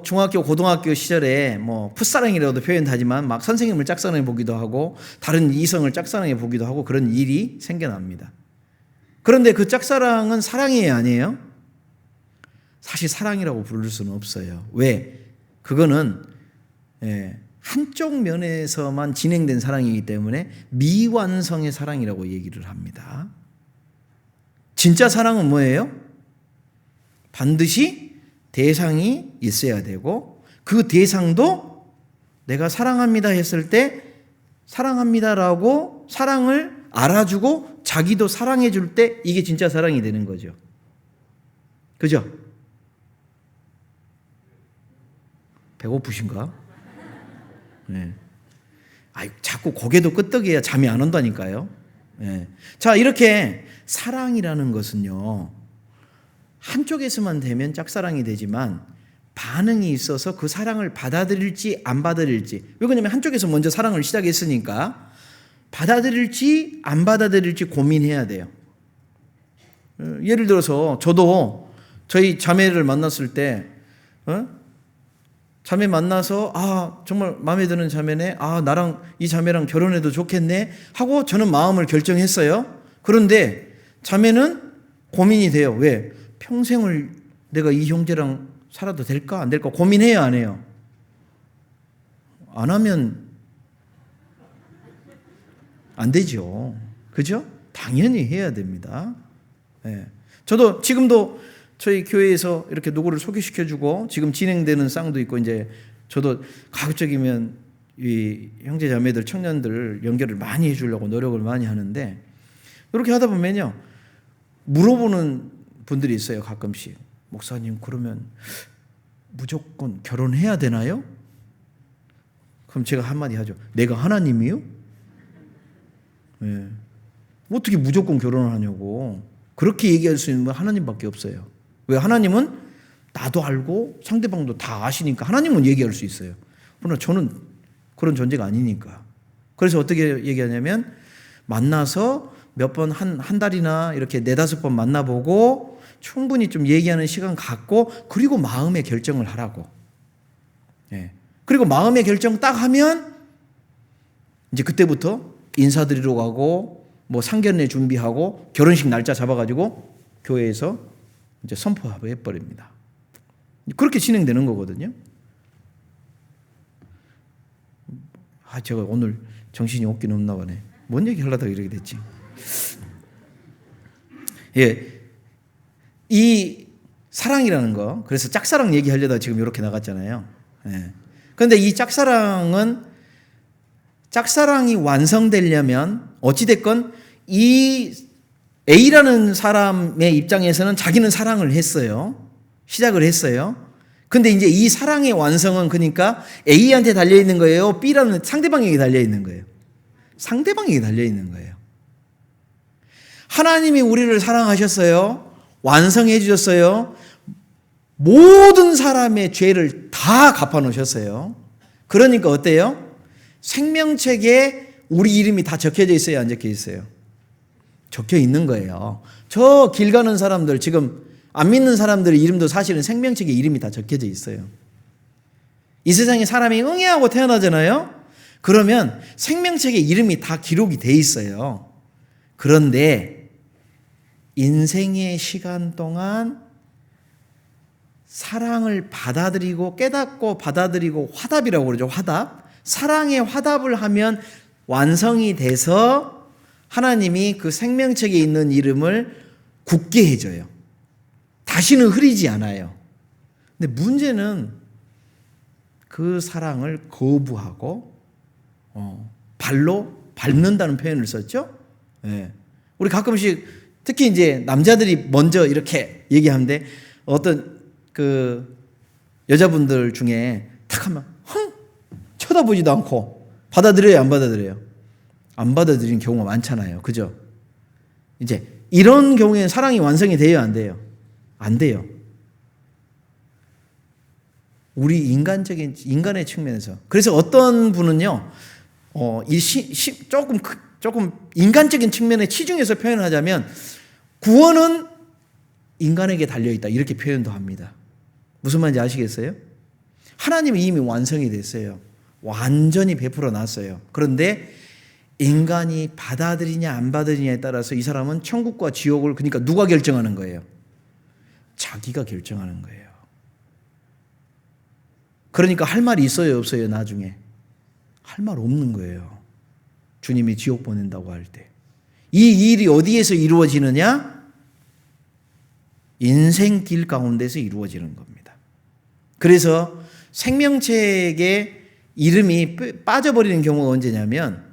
중학교, 고등학교 시절에 풋사랑이라고도 표현하지만 막 선생님을 짝사랑해 보기도 하고 다른 이성을 짝사랑해 보기도 하고 그런 일이 생겨납니다. 그런데 그 짝사랑은 사랑이에요, 아니에요? 사실 사랑이라고 부를 수는 없어요. 왜? 그거는 한쪽 면에서만 진행된 사랑이기 때문에 미완성의 사랑이라고 얘기를 합니다. 진짜 사랑은 뭐예요? 반드시 대상이 있어야 되고 그 대상도 내가 사랑합니다 했을 때 사랑합니다라고 사랑을 알아주고 자기도 사랑해 줄 때 이게 진짜 사랑이 되는 거죠. 그죠? 배고프신가? 네. 자꾸 고개도 끄덕여야 잠이 안 온다니까요. 네. 자, 이렇게 사랑이라는 것은요, 한쪽에서만 되면 짝사랑이 되지만 반응이 있어서 그 사랑을 받아들일지 안 받아들일지. 왜 그러냐면 한쪽에서 먼저 사랑을 시작했으니까 받아들일지 안 받아들일지 고민해야 돼요. 예를 들어서 저도 저희 자매를 만났을 때 자매 만나서 정말 마음에 드는 자매네, 나랑 이 자매랑 결혼해도 좋겠네 하고 저는 마음을 결정했어요. 그런데 자매는 고민이 돼요. 왜? 평생을 내가 이 형제랑 살아도 될까 안 될까 고민해요, 안 해요? 안 하면 안 되죠. 그죠? 당연히 해야 됩니다. 네. 저도 지금도 저희 교회에서 이렇게 누구를 소개시켜주고 지금 진행되는 쌍도 있고 이제 저도 가급적이면 이 형제 자매들 청년들 연결을 많이 해주려고 노력을 많이 하는데 이렇게 하다 보면요 물어보는 분들이 있어요. 가끔씩 목사님 그러면 무조건 결혼해야 되나요? 그럼 제가 한마디 하죠. 내가 하나님이요? 네. 어떻게 무조건 결혼을 하냐고. 그렇게 얘기할 수 있는 건 하나님밖에 없어요. 왜? 하나님은 나도 알고 상대방도 다 아시니까 하나님은 얘기할 수 있어요. 그러나 저는 그런 존재가 아니니까. 그래서 어떻게 얘기하냐면 만나서 몇 번 한 달이나 이렇게 4-5번 만나보고 충분히 좀 얘기하는 시간 갖고 그리고 마음의 결정을 하라고. 예. 그리고 마음의 결정 딱 하면 이제 그때부터 인사드리러 가고 상견례 준비하고 결혼식 날짜 잡아가지고 교회에서 이제 선포해 버립니다. 그렇게 진행되는 거거든요. 제가 오늘 정신이 없긴 없나 보네. 뭔 얘기 하려다가 이렇게 됐지. 예. 이 사랑이라는 거, 그래서 짝사랑 얘기하려다가 지금 이렇게 나갔잖아요. 예. 그런데 이 짝사랑이 완성되려면 어찌됐건 이 A라는 사람의 입장에서는 자기는 사랑을 했어요. 시작을 했어요. 근데 이제 이 사랑의 완성은 그러니까 A한테 달려있는 거예요? B라는 상대방에게 달려있는 거예요? 상대방에게 달려있는 거예요. 하나님이 우리를 사랑하셨어요. 완성해 주셨어요. 모든 사람의 죄를 다 갚아놓으셨어요. 그러니까 어때요? 생명책에 우리 이름이 다 적혀져 있어요? 안 적혀 있어요? 적혀 있는 거예요. 저 길 가는 사람들, 지금 안 믿는 사람들의 이름도 사실은 생명책에 이름이 다 적혀져 있어요. 이 세상에 사람이 응애하고 태어나잖아요. 그러면 생명책에 이름이 다 기록이 돼 있어요. 그런데 인생의 시간 동안 사랑을 받아들이고 깨닫고 받아들이고 화답이라고 그러죠. 화답. 사랑에 화답을 하면 완성이 돼서 하나님이 그 생명책에 있는 이름을 굳게 해줘요. 다시는 흐리지 않아요. 근데 문제는 그 사랑을 거부하고 발로 밟는다는 표현을 썼죠. 예. 우리 가끔씩 특히 이제 남자들이 먼저 이렇게 얘기하는데 어떤 그 여자분들 중에 탁 하면 쳐다보지도 않고 받아들여요, 안 받아들여요? 안 받아들이는 경우가 많잖아요. 그죠? 이제 이런 경우에는 사랑이 완성이 돼요, 안 돼요? 안 돼요. 우리 인간의 측면에서. 그래서 어떤 분은요, 조금 인간적인 측면에 치중해서 표현하자면 구원은 인간에게 달려있다. 이렇게 표현도 합니다. 무슨 말인지 아시겠어요? 하나님이 이미 완성이 됐어요. 완전히 베풀어 놨어요. 그런데 인간이 받아들이냐 안 받아들이냐에 따라서 이 사람은 천국과 지옥을 그러니까 누가 결정하는 거예요? 자기가 결정하는 거예요. 그러니까 할 말이 있어요, 없어요, 나중에? 할 말 없는 거예요. 주님이 지옥 보낸다고 할 때. 이 일이 어디에서 이루어지느냐? 인생길 가운데서 이루어지는 겁니다. 그래서 생명책에 이름이 빠져버리는 경우가 언제냐면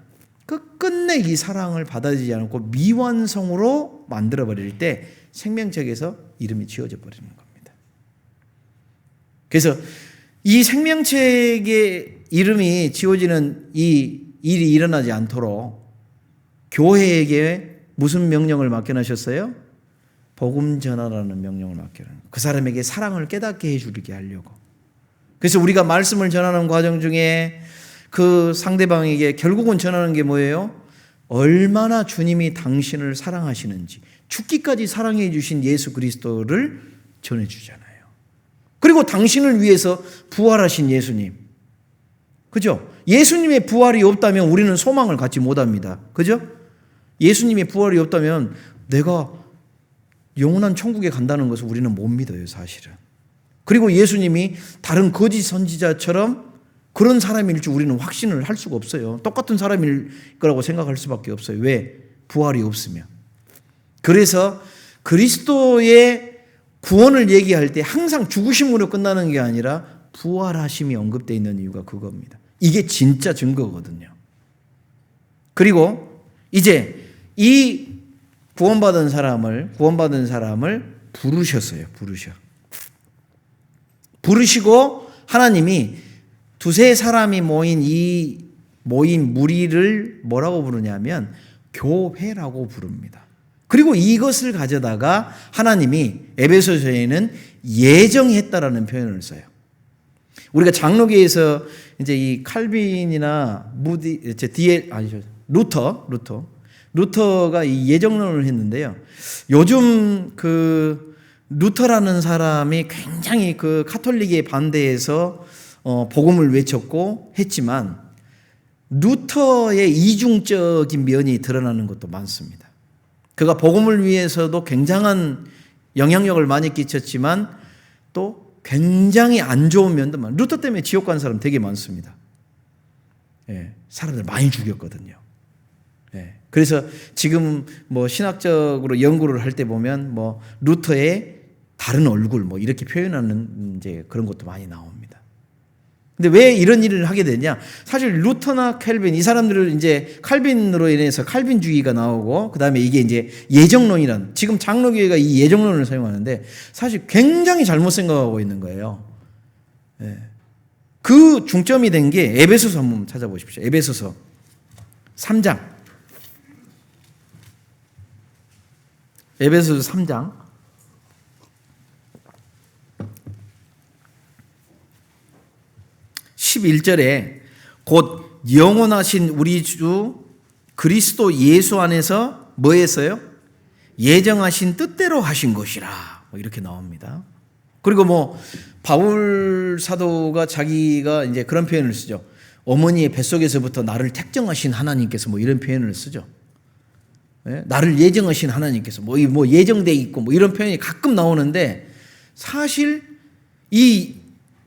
끝내 이 사랑을 받아들이지 않고 미완성으로 만들어버릴 때 생명책에서 이름이 지워져 버리는 겁니다. 그래서 이 생명책에 이름이 지워지는 이 일이 일어나지 않도록 교회에게 무슨 명령을 맡겨놓으셨어요? 복음 전하라는 명령을 맡겨놓은 그 사람에게 사랑을 깨닫게 해주게 하려고. 그래서 우리가 말씀을 전하는 과정 중에 그 상대방에게 결국은 전하는 게 뭐예요? 얼마나 주님이 당신을 사랑하시는지 죽기까지 사랑해 주신 예수 그리스도를 전해주잖아요. 그리고 당신을 위해서 부활하신 예수님. 그죠? 예수님의 부활이 없다면 우리는 소망을 갖지 못합니다. 그죠? 예수님의 부활이 없다면 내가 영원한 천국에 간다는 것을 우리는 못 믿어요, 사실은. 그리고 예수님이 다른 거짓 선지자처럼 그런 사람일 줄 우리는 확신을 할 수가 없어요. 똑같은 사람일 거라고 생각할 수밖에 없어요. 왜? 부활이 없으면. 그래서 그리스도의 구원을 얘기할 때 항상 죽으심으로 끝나는 게 아니라 부활하심이 언급되어 있는 이유가 그겁니다. 이게 진짜 증거거든요. 그리고 이제 이 구원받은 사람을 부르셨어요. 부르시고 하나님이 두세 사람이 모인 무리를 뭐라고 부르냐면 교회라고 부릅니다. 그리고 이것을 가져다가 하나님이 에베소서에는 예정했다라는 표현을 써요. 우리가 장로교에서 이제 이 칼빈이나 루터가 이 예정론을 했는데요. 요즘 그 루터라는 사람이 굉장히 그 카톨릭에 반대해서 복음을 외쳤고 했지만 루터의 이중적인 면이 드러나는 것도 많습니다. 그가 복음을 위해서도 굉장한 영향력을 많이 끼쳤지만 또 굉장히 안 좋은 면도 많아요. 루터 때문에 지옥 간 사람 되게 많습니다. 예, 사람들 많이 죽였거든요. 예, 그래서 지금 뭐 신학적으로 연구를 할 때 보면 뭐 루터의 다른 얼굴 뭐 이렇게 표현하는 이제 그런 것도 많이 나옵니다. 근데 왜 이런 일을 하게 되냐? 사실 루터나 캘빈 이 사람들을 이제 칼빈으로 인해서 칼빈주의가 나오고 그다음에 이게 이제 예정론이란 지금 장로교회가 이 예정론을 사용하는데 사실 굉장히 잘못 생각하고 있는 거예요. 예. 그 중점이 된 게 에베소서 한번 찾아보십시오. 에베소서 3장. 에베소서 3장. 11절에 곧 영원하신 우리 주 그리스도 예수 안에서 뭐 했어요? 예정하신 뜻대로 하신 것이라 뭐 이렇게 나옵니다. 그리고 뭐 바울 사도가 자기가 이제 그런 표현을 쓰죠. 어머니의 뱃속에서부터 나를 택정하신 하나님께서 뭐 이런 표현을 쓰죠. 네? 나를 예정하신 하나님께서 뭐 예정돼 있고 뭐 이런 표현이 가끔 나오는데 사실 이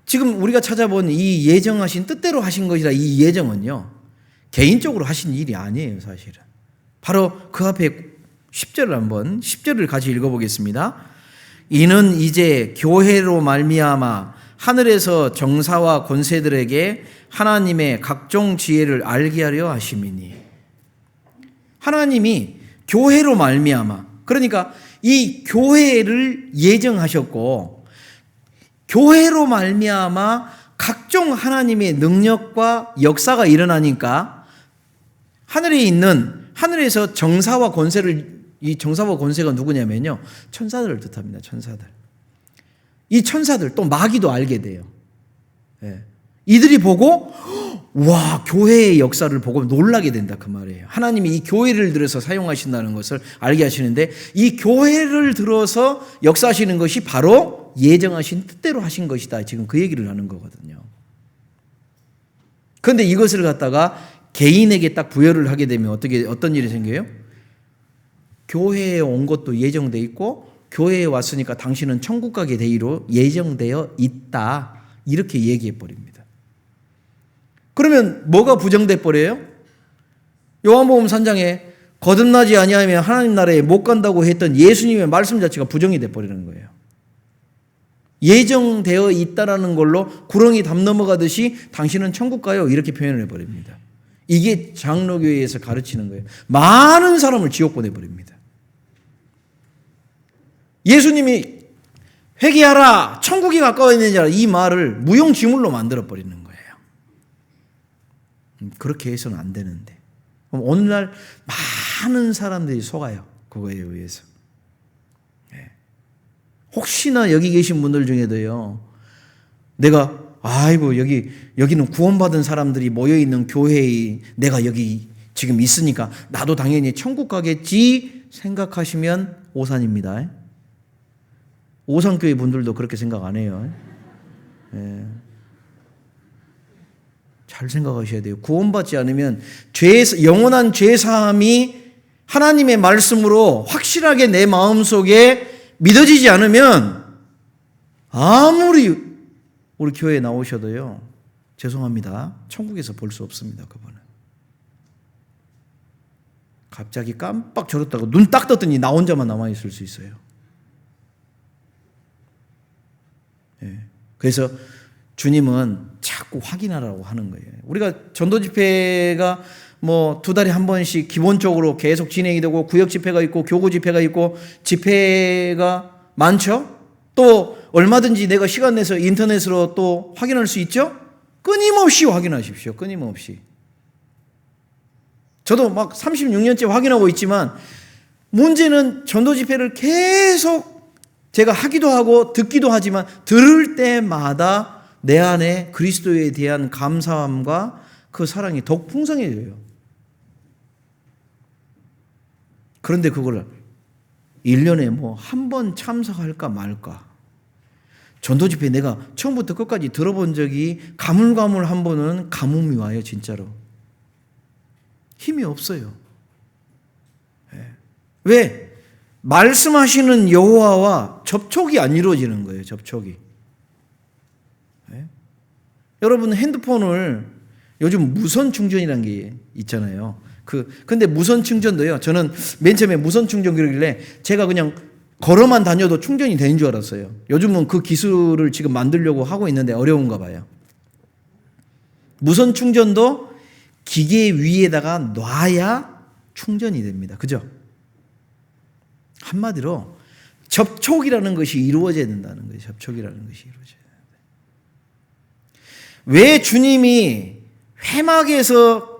지금 우리가 찾아본 이 예정하신 뜻대로 하신 것이라 이 예정은요, 개인적으로 하신 일이 아니에요, 사실은. 바로 그 앞에 10절을 같이 읽어보겠습니다. 이는 이제 교회로 말미암아 하늘에서 정사와 권세들에게 하나님의 각종 지혜를 알게 하려 하심이니. 하나님이 교회로 말미암아, 그러니까 이 교회를 예정하셨고 교회로 말미암아 각종 하나님의 능력과 역사가 일어나니까 하늘에서 정사와 권세를, 이 정사와 권세가 누구냐면요, 천사들을 뜻합니다. 천사들. 이 천사들, 또 마귀도 알게 돼요. 예. 이들이 보고 와, 교회의 역사를 보고 놀라게 된다, 그 말이에요. 하나님이 이 교회를 들어서 사용하신다는 것을 알게 하시는데, 이 교회를 들어서 역사하시는 것이 바로 예정하신 뜻대로 하신 것이다, 지금 그 얘기를 하는 거거든요. 그런데 이것을 갖다가 개인에게 딱 부여를 하게 되면 어떤 일이 생겨요? 교회에 온 것도 예정돼 있고 교회에 왔으니까 당신은 천국 가게 되기로 예정되어 있다, 이렇게 얘기해 버립니다. 그러면 뭐가 부정돼 버려요? 요한복음 3장에 거듭나지 아니하면 하나님 나라에 못 간다고 했던 예수님의 말씀 자체가 부정이 돼 버리는 거예요. 예정되어 있다라는 걸로 구렁이 담 넘어가듯이 당신은 천국 가요, 이렇게 표현을 해버립니다. 이게 장로교회에서 가르치는 거예요. 많은 사람을 지옥 보내버립니다. 예수님이 회개하라, 천국이 가까워 있는 자라, 이 말을 무용지물로 만들어버리는 거예요. 그렇게 해서는 안 되는데, 오늘날 많은 사람들이 속아요, 그거에 의해서. 혹시나 여기 계신 분들 중에도요, 내가 아이고 여기는 구원받은 사람들이 모여있는 교회에 내가 여기 지금 있으니까 나도 당연히 천국 가겠지 생각하시면 오산입니다. 오산교회 분들도 그렇게 생각 안 해요. 예. 잘 생각하셔야 돼요. 구원받지 않으면 영원한 죄사함이 하나님의 말씀으로 확실하게 내 마음속에 믿어지지 않으면 아무리 우리 교회에 나오셔도요, 죄송합니다, 천국에서 볼 수 없습니다. 그분은 갑자기 깜빡 졸았다고 눈 딱 떴더니 나 혼자만 남아있을 수 있어요. 예. 그래서 주님은 자꾸 확인하라고 하는 거예요. 우리가 전도 집회가 뭐 2달에 한 번씩 기본적으로 계속 진행이 되고, 구역 집회가 있고 교구 집회가 있고 집회가 많죠. 또 얼마든지 내가 시간 내서 인터넷으로 또 확인할 수 있죠. 끊임없이 확인하십시오. 끊임없이. 저도 막 36년째 확인하고 있지만, 문제는 전도 집회를 계속 제가 하기도 하고 듣기도 하지만 들을 때마다 내 안에 그리스도에 대한 감사함과 그 사랑이 더욱 풍성해져요. 그런데 그걸 1년에 뭐 한 번 참석할까 말까. 전도 집회 내가 처음부터 끝까지 들어본 적이 가물가물 한 번은 가뭄이 와요, 진짜로. 힘이 없어요. 왜? 말씀하시는 여호와와 접촉이 안 이루어지는 거예요, 접촉이. 여러분 핸드폰을 요즘 무선 충전이라는 게 있잖아요. 근데 무선 충전도요, 저는 맨 처음에 무선 충전 그러길래 제가 그냥 걸어만 다녀도 충전이 되는 줄 알았어요. 요즘은 그 기술을 지금 만들려고 하고 있는데 어려운가 봐요. 무선 충전도 기계 위에다가 놔야 충전이 됩니다. 그죠? 한마디로 접촉이라는 것이 이루어져야 된다는 거예요. 접촉이라는 것이 이루어져야 된다. 왜 주님이 회막에서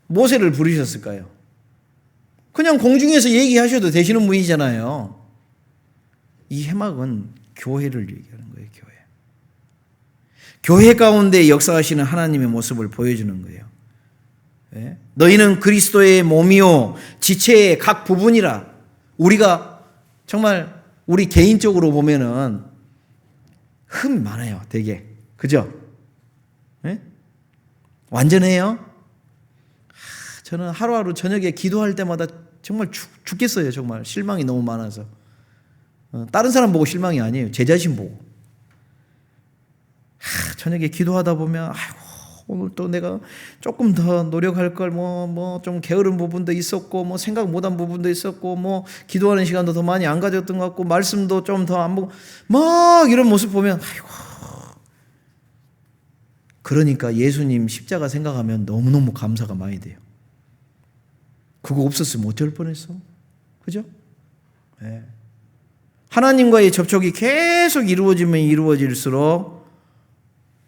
모세를 부르셨을까요? 그냥 공중에서 얘기하셔도 되시는 분이잖아요. 이 회막은 교회를 얘기하는 거예요. 교회 가운데 역사하시는 하나님의 모습을 보여주는 거예요. 네? 너희는 그리스도의 몸이요 지체의 각 부분이라. 우리가 정말 우리 개인적으로 보면은 흠이 많아요, 되게. 그죠? 네? 완전해요? 저는 하루하루 저녁에 기도할 때마다 정말 죽겠어요. 정말 실망이 너무 많아서. 다른 사람 보고 실망이 아니에요. 제 자신 보고. 저녁에 기도하다 보면 아이고 오늘 또 내가 조금 더 노력할 걸 뭐 좀 게으른 부분도 있었고 뭐 생각 못한 부분도 있었고 뭐 기도하는 시간도 더 많이 안 가졌던 것 같고 말씀도 좀 더 안 보고 막 이런 모습 보면 아이고 그러니까 예수님 십자가 생각하면 너무너무 감사가 많이 돼요. 그거 없었으면 어쩔 뻔했어. 그죠? 네. 하나님과의 접촉이 계속 이루어지면 이루어질수록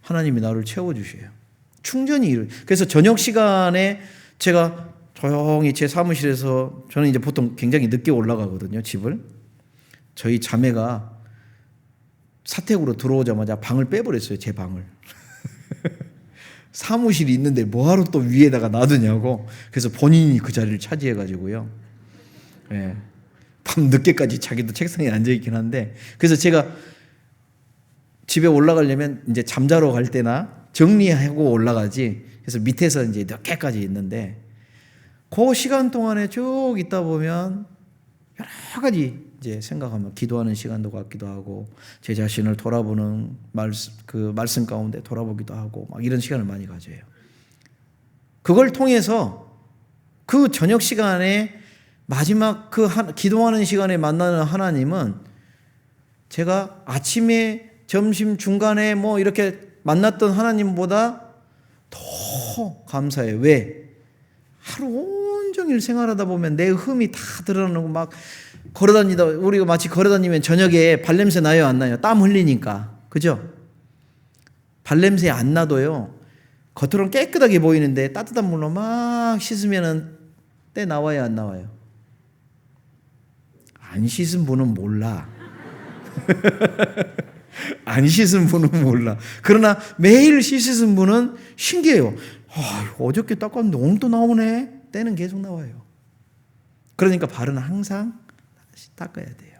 하나님이 나를 채워주셔요. 충전이 그래서 저녁 시간에 제가 조용히 제 사무실에서 저는 이제 보통 굉장히 늦게 올라가거든요, 집을. 저희 자매가 사택으로 들어오자마자 방을 빼버렸어요, 제 방을. 사무실이 있는데 뭐하러 또 위에다가 놔두냐고. 그래서 본인이 그 자리를 차지해가지고요. 예. 밤 늦게까지 자기도 책상에 앉아있긴 한데. 그래서 제가 집에 올라가려면 이제 잠자러 갈 때나 정리하고 올라가지. 그래서 밑에서 이제 늦게까지 있는데 그 시간 동안에 쭉 있다 보면 여러 가지 이제 생각하면 기도하는 시간도 같기도 하고 제 자신을 돌아보는 말씀 가운데 돌아보기도 하고 막 이런 시간을 많이 가져요. 그걸 통해서 그 저녁 시간에 마지막 기도하는 시간에 만나는 하나님은 제가 아침에 점심 중간에 뭐 이렇게 만났던 하나님보다 더 감사해요. 왜? 하루 온종일 생활하다 보면 내 흠이 다 드러나고 막 걸어다니다 우리가 마치 걸어다니면 저녁에 발냄새 나요, 안 나요? 땀 흘리니까. 그죠? 발냄새 안 나도요. 겉으로는 깨끗하게 보이는데 따뜻한 물로 막 씻으면은 때 나와요, 안 나와요? 안 씻은 분은 몰라. 안 씻은 분은 몰라. 그러나 매일 씻은 분은 신기해요. 어저께 닦았는데 오늘 또 나오네. 때는 계속 나와요. 그러니까 발은 항상 닦아야 돼요.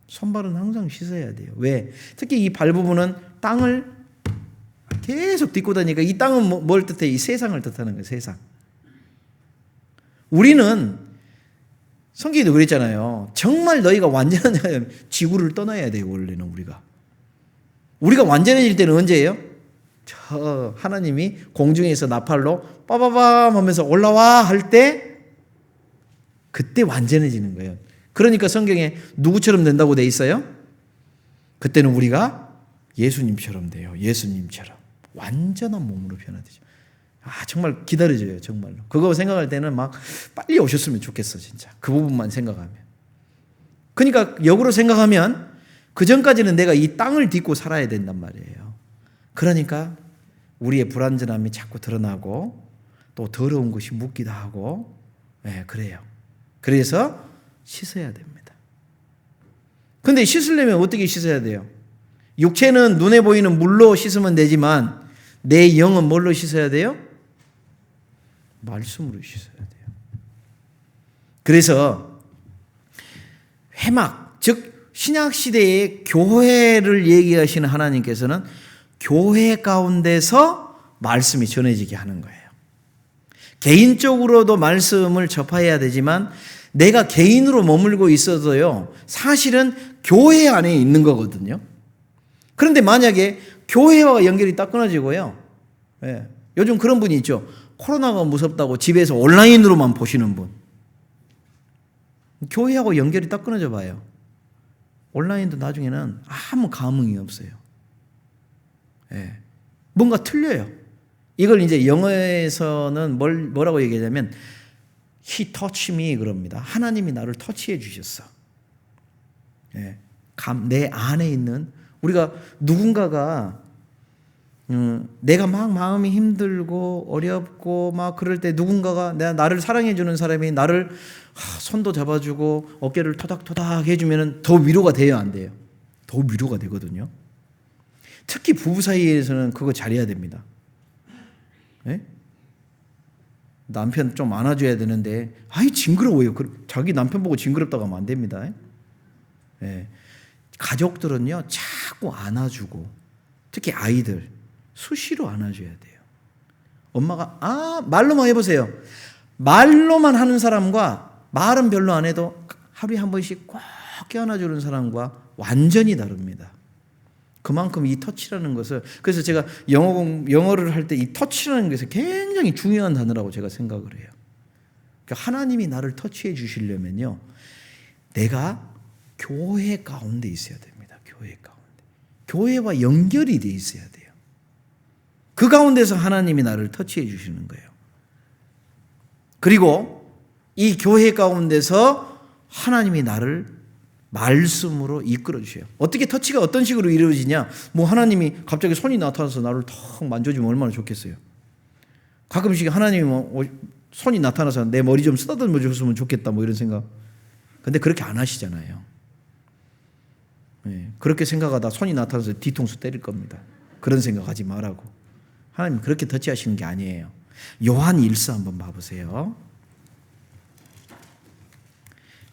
손발은 항상 씻어야 돼요. 왜? 특히 이 발 부분은 땅을 계속 딛고 다니니까 이 땅은 뭘 뜻해? 이 세상을 뜻하는 거예요. 세상. 우리는 성경에도 그랬잖아요. 정말 너희가 완전하냐면 지구를 떠나야 돼요. 원래는 우리가 완전해질 때는 언제예요? 저 하나님이 공중에서 나팔로 빠바밤 하면서 올라와 할 때 그때 완전해지는 거예요. 그러니까 성경에 누구처럼 된다고 돼 있어요? 그때는 우리가 예수님처럼 돼요. 예수님처럼 완전한 몸으로 변화되죠. 정말 기다려져요. 정말로. 그거 생각할 때는 막 빨리 오셨으면 좋겠어. 진짜 그 부분만 생각하면. 그러니까 역으로 생각하면 그 전까지는 내가 이 땅을 딛고 살아야 된단 말이에요. 그러니까 우리의 불완전함이 자꾸 드러나고 또 더러운 것이 묻기도 하고 그래요. 그래서 씻어야 됩니다. 근데 씻으려면 어떻게 씻어야 돼요? 육체는 눈에 보이는 물로 씻으면 되지만 내 영은 뭘로 씻어야 돼요? 말씀으로 씻어야 돼요. 그래서 회막, 즉 신약시대의 교회를 얘기하시는 하나님께서는 교회 가운데서 말씀이 전해지게 하는 거예요. 개인적으로도 말씀을 접해야 되지만 내가 개인으로 머물고 있어도요, 사실은 교회 안에 있는 거거든요. 그런데 만약에 교회와 연결이 딱 끊어지고요. 요즘 그런 분이 있죠. 코로나가 무섭다고 집에서 온라인으로만 보시는 분. 교회하고 연결이 딱 끊어져 봐요. 온라인도 나중에는 아무 감흥이 없어요. 뭔가 틀려요. 이걸 이제 영어에서는 뭐라고 얘기하냐면 He touched me 그럽니다. 하나님이 나를 터치해 주셨어. 내 안에 있는 우리가 누군가가 내가 막 마음이 힘들고 어렵고 막 그럴 때 누군가가 나를 사랑해 주는 사람이 나를 손도 잡아주고 어깨를 토닥토닥 해주면 더 위로가 돼요, 안 돼요? 더 위로가 되거든요. 특히 부부 사이에서는 그거 잘해야 됩니다. 남편 좀 안아줘야 되는데 징그러워요. 자기 남편 보고 징그럽다고 하면 안 됩니다. 가족들은요 자꾸 안아주고 특히 아이들 수시로 안아줘야 돼요. 엄마가 말로만 해보세요. 말로만 하는 사람과 말은 별로 안 해도 하루에 한 번씩 꼭 껴안아주는 사람과 완전히 다릅니다. 그만큼 이 터치라는 것을, 그래서 제가 영어를 할 때 이 터치라는 것이 굉장히 중요한 단어라고 제가 생각을 해요. 그러니까 하나님이 나를 터치해 주시려면요, 내가 교회 가운데 있어야 됩니다. 교회 가운데. 교회와 연결이 돼 있어야 돼요. 그 가운데서 하나님이 나를 터치해 주시는 거예요. 그리고 이 교회 가운데서 하나님이 나를 말씀으로 이끌어 주셔요. 어떻게 터치가 어떤 식으로 이루어지냐? 뭐 하나님이 갑자기 손이 나타나서 나를 턱 만져주면 얼마나 좋겠어요. 가끔씩 하나님이 손이 나타나서 내 머리 좀 쓰다듬어 줬으면 좋겠다, 뭐 이런 생각. 근데 그렇게 안 하시잖아요. 네, 그렇게 생각하다 손이 나타나서 뒤통수 때릴 겁니다. 그런 생각하지 말라고. 하나님 그렇게 터치하시는 게 아니에요. 요한 1서 한번 봐보세요.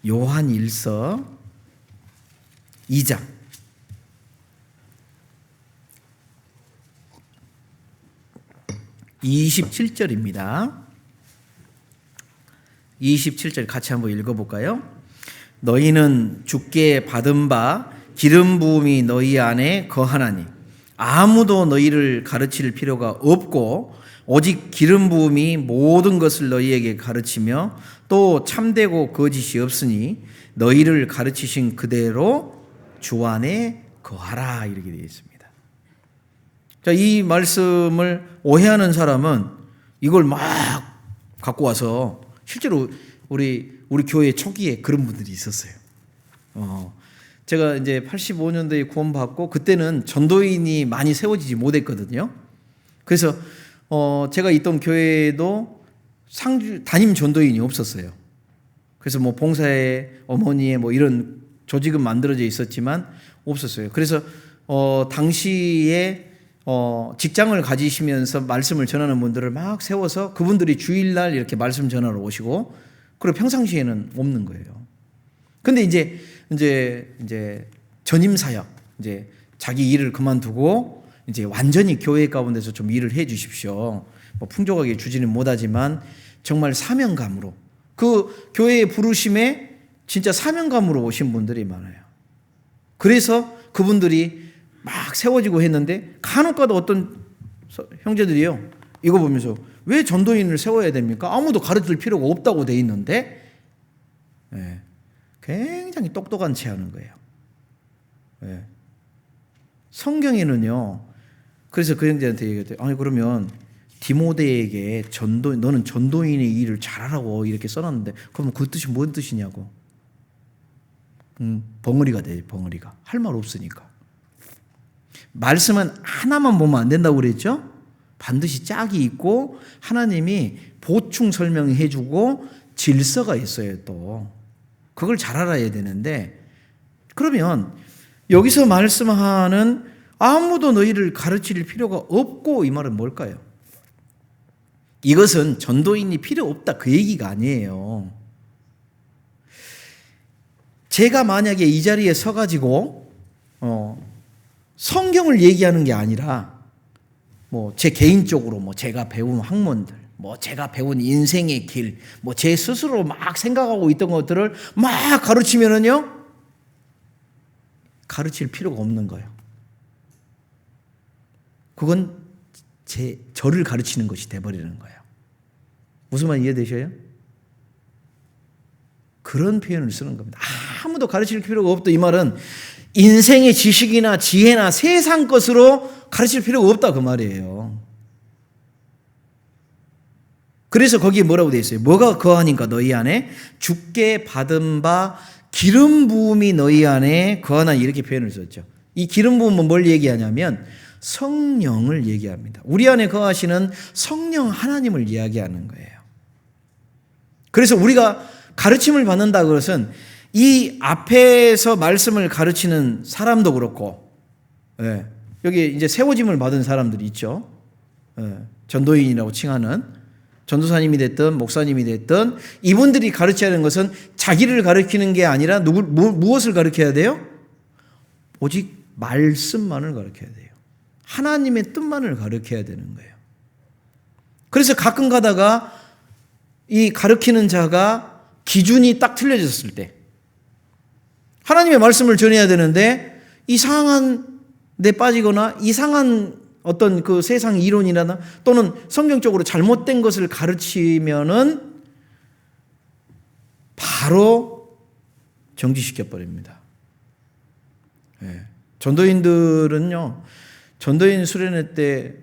요한 1서 2장 27절입니다. 27절 같이 한번 읽어볼까요? 너희는 주께 받은 바 기름 부음이 너희 안에 거하나니 아무도 너희를 가르칠 필요가 없고 오직 기름 부음이 모든 것을 너희에게 가르치며 또 참되고 거짓이 없으니 너희를 가르치신 그대로 주 안에 거하라, 이렇게 되어 있습니다. 자, 이 말씀을 오해하는 사람은 이걸 막 갖고 와서, 실제로 우리 교회 초기에 그런 분들이 있었어요. 제가 이제 85년도에 구원받고 그때는 전도인이 많이 세워지지 못했거든요. 그래서 제가 있던 교회에도 담임 전도인이 없었어요. 그래서 뭐 봉사회, 어머니의 뭐 이런 조직은 만들어져 있었지만 없었어요. 그래서 당시에 직장을 가지시면서 말씀을 전하는 분들을 막 세워서 그분들이 주일날 이렇게 말씀 전하러 오시고, 그리고 평상시에는 없는 거예요. 근데 이제 전임 사역, 이제 자기 일을 그만두고 이제 완전히 교회 가운데서 좀 일을 해 주십시오. 뭐 풍족하게 주지는 못하지만 정말 사명감으로, 그 교회의 부르심에 진짜 사명감으로 오신 분들이 많아요. 그래서 그분들이 막 세워지고 했는데, 간혹가다 어떤 형제들이요, 이거 보면서 왜 전도인을 세워야 됩니까? 아무도 가르칠 필요가 없다고 돼 있는데, 네, 굉장히 똑똑한 채 하는 거예요. 네. 성경에는요, 그래서 그 형제한테 얘기했대요. 아니 그러면 디모데에게 너는 전도인의 일을 잘하라고 이렇게 써놨는데, 그러면 그 뜻이 뭔 뜻이냐고. 벙어리가 돼, 벙어리가. 할 말 없으니까. 말씀은 하나만 보면 안 된다고 그랬죠? 반드시 짝이 있고 하나님이 보충 설명해 주고 질서가 있어요. 또 그걸 잘 알아야 되는데, 그러면 여기서 말씀하는 아무도 너희를 가르칠 필요가 없고, 이 말은 뭘까요? 이것은 전도인이 필요 없다 그 얘기가 아니에요. 제가 만약에 이 자리에 서가지고 성경을 얘기하는 게 아니라 뭐 제 개인적으로 뭐 제가 배운 학문들, 뭐 제가 배운 인생의 길, 뭐 제 스스로 막 생각하고 있던 것들을 막 가르치면은요, 가르칠 필요가 없는 거예요. 그건 저를 가르치는 것이 돼버리는 거예요. 무슨 말 이해되셔요? 그런 표현을 쓰는 겁니다. 아무도 가르칠 필요가 없다, 이 말은 인생의 지식이나 지혜나 세상 것으로 가르칠 필요가 없다 그 말이에요. 그래서 거기에 뭐라고 되어 있어요? 뭐가 거하니까 너희 안에 주께 받은 바 기름 부음이 너희 안에 거하나, 이렇게 표현을 썼죠. 이 기름 부음은 뭘 얘기하냐면 성령을 얘기합니다. 우리 안에 거하시는 성령 하나님을 이야기하는 거예요. 그래서 우리가 가르침을 받는다 그것은 이 앞에서 말씀을 가르치는 사람도 그렇고, 여기 이제 세워짐을 받은 사람들이 있죠. 전도인이라고 칭하는 전도사님이 됐든 목사님이 됐든, 이분들이 가르쳐야 하는 것은 자기를 가르치는 게 아니라 무엇을 가르쳐야 돼요? 오직 말씀만을 가르쳐야 돼요. 하나님의 뜻만을 가르쳐야 되는 거예요. 그래서 가끔 가다가 이 가르치는 자가 기준이 딱 틀려졌을 때, 하나님의 말씀을 전해야 되는데 이상한 데 빠지거나 이상한 어떤 그 세상 이론이나 또는 성경적으로 잘못된 것을 가르치면은 바로 정지시켜 버립니다. 예. 전도인들은요, 전도인 수련회 때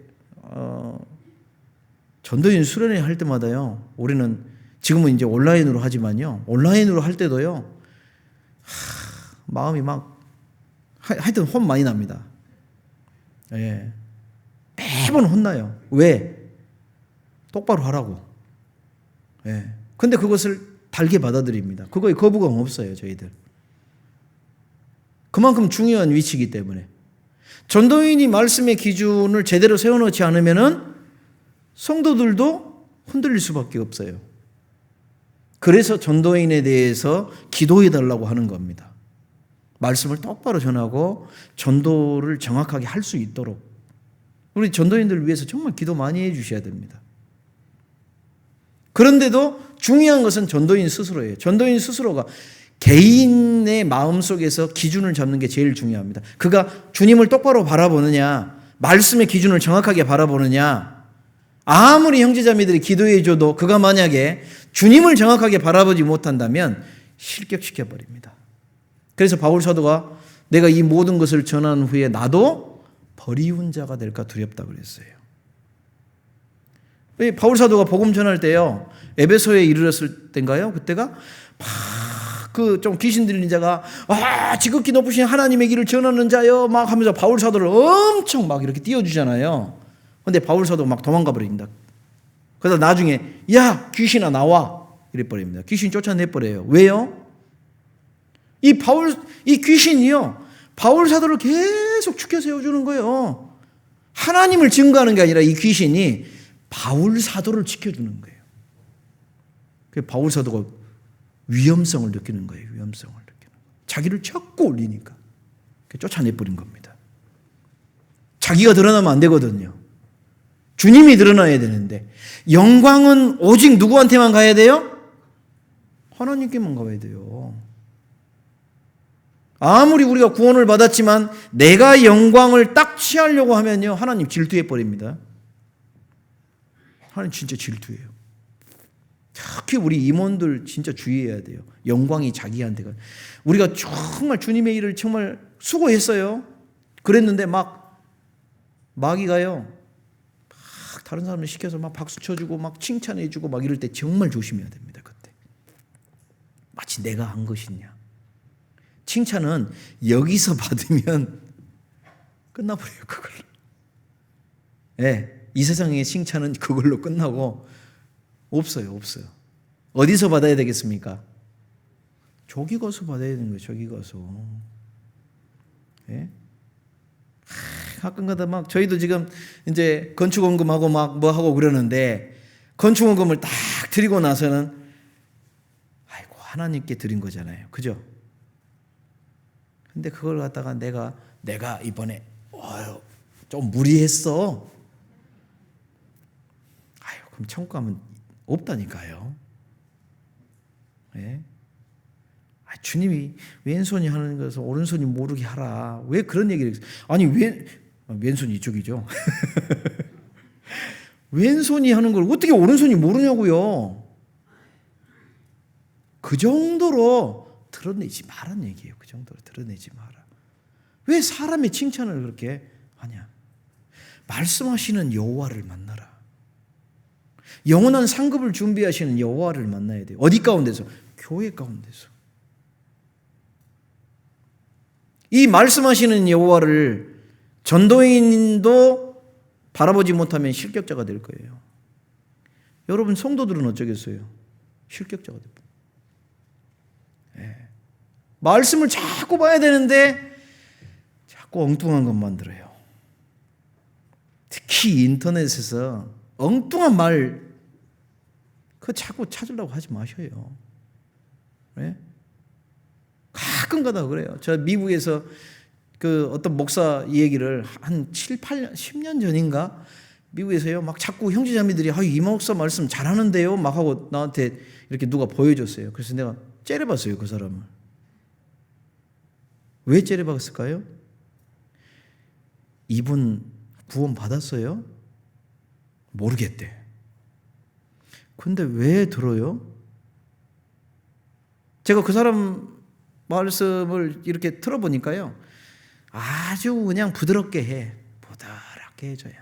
전도인 수련회 할 때마다요, 우리는 지금은 이제 온라인으로 하지만요, 온라인으로 할 때도요, 마음이 막 하여튼 혼 많이 납니다. 예. 매번 혼나요. 왜? 똑바로 하라고. 예. 근데 그것을 달게 받아들입니다. 그거에 거부감 없어요, 저희들. 그만큼 중요한 위치이기 때문에. 전도인이 말씀의 기준을 제대로 세워놓지 않으면은 성도들도 흔들릴 수밖에 없어요. 그래서 전도인에 대해서 기도해 달라고 하는 겁니다. 말씀을 똑바로 전하고 전도를 정확하게 할 수 있도록 우리 전도인들을 위해서 정말 기도 많이 해 주셔야 됩니다. 그런데도 중요한 것은 전도인 스스로예요. 전도인 스스로가 개인의 마음속에서 기준을 잡는 게 제일 중요합니다. 그가 주님을 똑바로 바라보느냐, 말씀의 기준을 정확하게 바라보느냐, 아무리 형제자매들이 기도해 줘도 그가 만약에 주님을 정확하게 바라보지 못한다면 실격시켜버립니다. 그래서 바울 사도가 내가 이 모든 것을 전한 후에 나도 버리운 자가 될까 두렵다고 그랬어요. 바울 사도가 복음 전할 때요, 에베소에 이르렀을 때인가요? 그때가 막 그 좀 귀신 들린 자가 지극히 높으신 하나님의 길을 전하는 자요 막 하면서 바울 사도를 엄청 막 이렇게 띄워주잖아요. 근데 바울 사도가 막 도망가 버립니다. 그래서 나중에 야 귀신아 나와 이래 버립니다. 귀신 쫓아내 버려요. 왜요? 이 귀신이요, 바울 사도를 계속 축켜 세워주는 거예요. 하나님을 증거하는 게 아니라 이 귀신이 바울 사도를 지켜주는 거예요. 그래서 바울 사도가 위험성을 느끼는 거예요. 위험성을 느끼는 거예요. 자기를 자꾸 올리니까 쫓아내버린 겁니다. 자기가 드러나면 안 되거든요. 주님이 드러나야 되는데 영광은 오직 누구한테만 가야 돼요? 하나님께만 가야 돼요. 아무리 우리가 구원을 받았지만 내가 영광을 딱 취하려고 하면요, 하나님 질투해 버립니다. 하나님 진짜 질투해요. 특히 우리 임원들 진짜 주의해야 돼요. 영광이 자기한테 가. 우리가 정말 주님의 일을 정말 수고했어요. 그랬는데 마귀가요, 막 다른 사람을 시켜서 막 박수 쳐주고 막 칭찬해주고 막 이럴 때 정말 조심해야 됩니다. 그때 마치 내가 한 것이냐. 칭찬은 여기서 받으면 끝나버려요. 그걸로. 네, 이 세상의 칭찬은 그걸로 끝나고 없어요. 어디서 받아야 되겠습니까? 저기 가서 받아야 되는 거예요. 저기 가서. 네? 가끔가다 막 저희도 지금 이제 건축원금하고 막 뭐 하고 그러는데 건축원금을 딱 드리고 나서는 아이고 하나님께 드린 거잖아요. 그죠? 근데 그걸 갖다가 내가 이번에 좀 무리했어. 그럼 천국 가면 없다니까요. 네? 주님이 왼손이 하는 것을 오른손이 모르게 하라. 왜 그런 얘기를 했어요? 아니 왼손이 이쪽이죠. 왼손이 하는 걸 어떻게 오른손이 모르냐고요. 그 정도로 드러내지 말란 얘기예요. 그 정도로 드러내지 마라. 왜 사람의 칭찬을 그렇게 하냐. 말씀하시는 여호와를 만나라. 영원한 상급을 준비하시는 여호와를 만나야 돼요. 어디 가운데서? 교회 가운데서. 이 말씀하시는 여호와를 전도인도 바라보지 못하면 실격자가 될 거예요. 여러분 성도들은 어쩌겠어요? 실격자가 됩니다. 네. 말씀을 자꾸 봐야 되는데 자꾸 엉뚱한 것만 들어요. 특히 인터넷에서 엉뚱한 말 그거 자꾸 찾으려고 하지 마셔요. 네? 가끔 가다 그래요. 저 미국에서 그 어떤 목사 이 얘기를 한 7, 8년, 10년 전인가 미국에서요. 막 자꾸 형제자매들이 이 목사 말씀 잘하는데요. 막 하고 나한테 이렇게 누가 보여줬어요. 그래서 내가 째려봤어요. 그 사람을. 왜 째려봤을까요? 이분 구원 받았어요? 모르겠대. 근데 왜 들어요? 제가 그 사람 말씀을 이렇게 들어보니까요, 아주 그냥 부드럽게 해. 부드럽게 해줘요.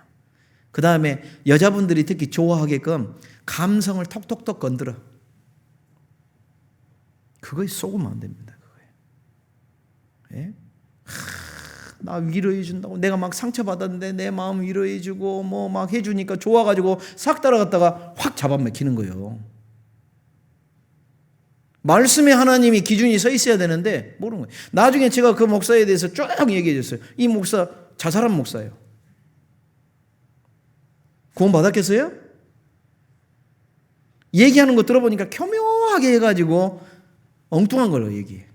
그 다음에 여자분들이 특히 좋아하게끔 감성을 톡톡톡 건드려. 그거에 속으면 안 됩니다. 그거에. 예? 나 위로해 준다고 내가 막 상처받았는데 내 마음 위로해 주고 뭐 막 해주니까 좋아가지고 싹 따라갔다가 확 잡아먹히는 거예요. 말씀에 하나님이 기준이 서 있어야 되는데 모르는 거예요. 나중에 제가 그 목사에 대해서 쭉 얘기해 줬어요. 이 목사 자살한 목사예요. 구원 받았겠어요? 얘기하는 거 들어보니까 교묘하게 해가지고 엉뚱한 걸로 얘기해.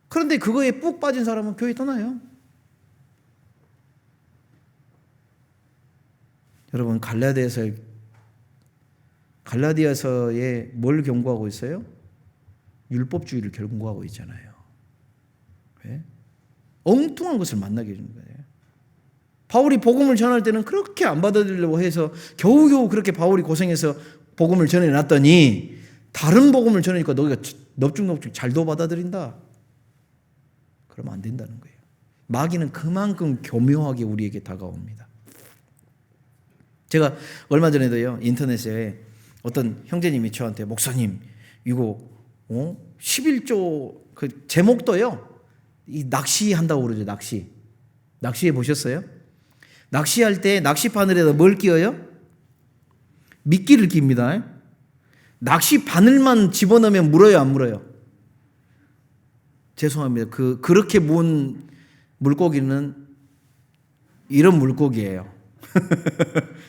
그런데 그거에 푹 빠진 사람은 교회 떠나요. 여러분 갈라디아서에 뭘 경고하고 있어요? 율법주의를 경고하고 있잖아요. 왜? 엉뚱한 것을 만나게 해주는 거예요. 바울이 복음을 전할 때는 그렇게 안 받아들이려고 해서 겨우겨우 그렇게 바울이 고생해서 복음을 전해놨더니 다른 복음을 전하니까 너희가 넙죽넙죽 잘도 받아들인다. 그러면 안 된다는 거예요. 마귀는 그만큼 교묘하게 우리에게 다가옵니다. 제가 얼마 전에도요, 인터넷에 어떤 형제님이 저한테 목사님 이거 11조 그 제목도요, 이 낚시한다고 그러죠. 낚시해 보셨어요? 낚시할 때 낚시바늘에다 뭘 끼워요? 미끼를 낍니다. 낚시 바늘만 집어넣으면 물어요, 안 물어요? 죄송합니다. 그렇게 모은 물고기는 이런 물고기예요.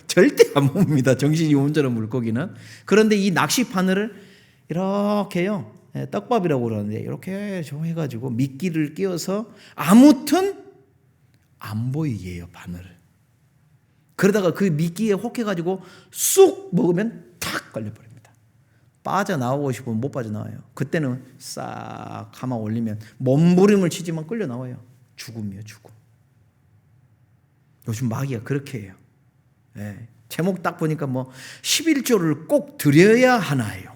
절대 안 봅니다. 정신이 온전한 물고기는. 그런데 이 낚시 바늘을 이렇게요, 떡밥이라고 그러는데 이렇게 좀 해가지고 미끼를 끼워서 아무튼 안 보이게 해요, 바늘을. 그러다가 그 미끼에 혹해가지고 쑥 먹으면 탁 걸려버립니다. 빠져나오고 싶으면 못 빠져나와요. 그때는 싹 감아 올리면 몸부림을 치지만 끌려 나와요. 죽음이에요, 죽음. 요즘 마귀가 그렇게 해요. 예. 제목 딱 보니까 뭐 11조를 꼭 드려야 하나요?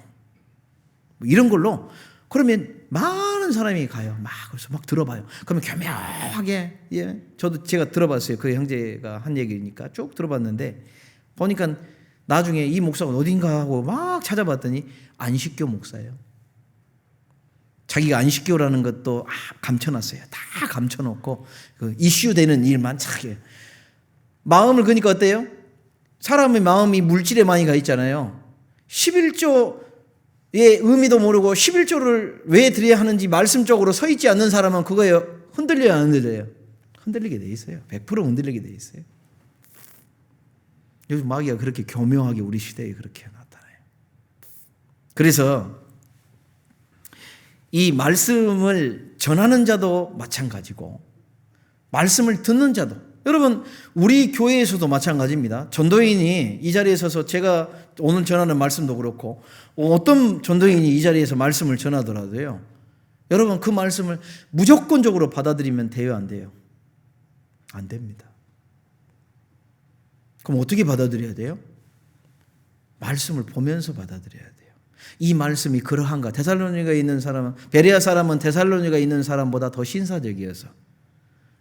뭐 이런 걸로. 그러면 많은 사람이 가요. 그래서 막 들어봐요. 그러면 교묘하게, 예, 제가 들어봤어요. 그 형제가 한 얘기니까 쭉 들어봤는데 보니까 나중에 이 목사가 어딘가 하고 막 찾아봤더니 안식교 목사예요. 자기가 안식교라는 것도 감춰놨어요. 다 감춰놓고 그 이슈되는 일만 착해요. 마음을 그러니까 어때요? 사람의 마음이 물질에 많이 가 있잖아요. 11조의 의미도 모르고 11조를 왜 드려야 하는지 말씀적으로 서 있지 않는 사람은 그거에 흔들려야 안 흔들려요? 흔들리게 돼 있어요. 100% 흔들리게 돼 있어요. 요즘 마귀가 그렇게 교묘하게 우리 시대에 그렇게 나타나요. 그래서 이 말씀을 전하는 자도 마찬가지고 말씀을 듣는 자도, 여러분 우리 교회에서도 마찬가지입니다. 전도인이 이 자리에 서서 제가 오늘 전하는 말씀도 그렇고 어떤 전도인이 이 자리에서 말씀을 전하더라도요, 여러분 그 말씀을 무조건적으로 받아들이면 돼요, 안 돼요? 안 됩니다. 그럼 어떻게 받아들여야 돼요? 말씀을 보면서 받아들여야 돼요. 이 말씀이 그러한가? 데살로니가에 있는 사람은, 베레아 사람은 데살로니가에 있는 사람보다 더 신사적이어서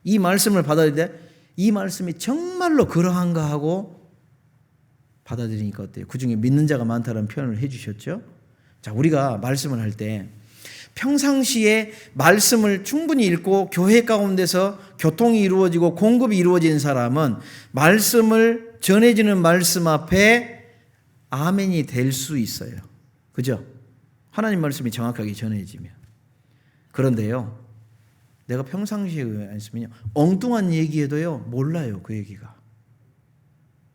이 말씀을 받아들일 때 이 말씀이 정말로 그러한가 하고 받아들이니까 어때요? 그 중에 믿는 자가 많다는 표현을 해주셨죠? 자, 우리가 말씀을 할 때 평상시에 말씀을 충분히 읽고 교회 가운데서 교통이 이루어지고 공급이 이루어진 사람은 말씀을 전해지는 말씀 앞에 아멘이 될 수 있어요. 그죠? 하나님 말씀이 정확하게 전해지면. 그런데요, 내가 평상시에 말씀은요, 엉뚱한 얘기해도요 몰라요, 그 얘기가.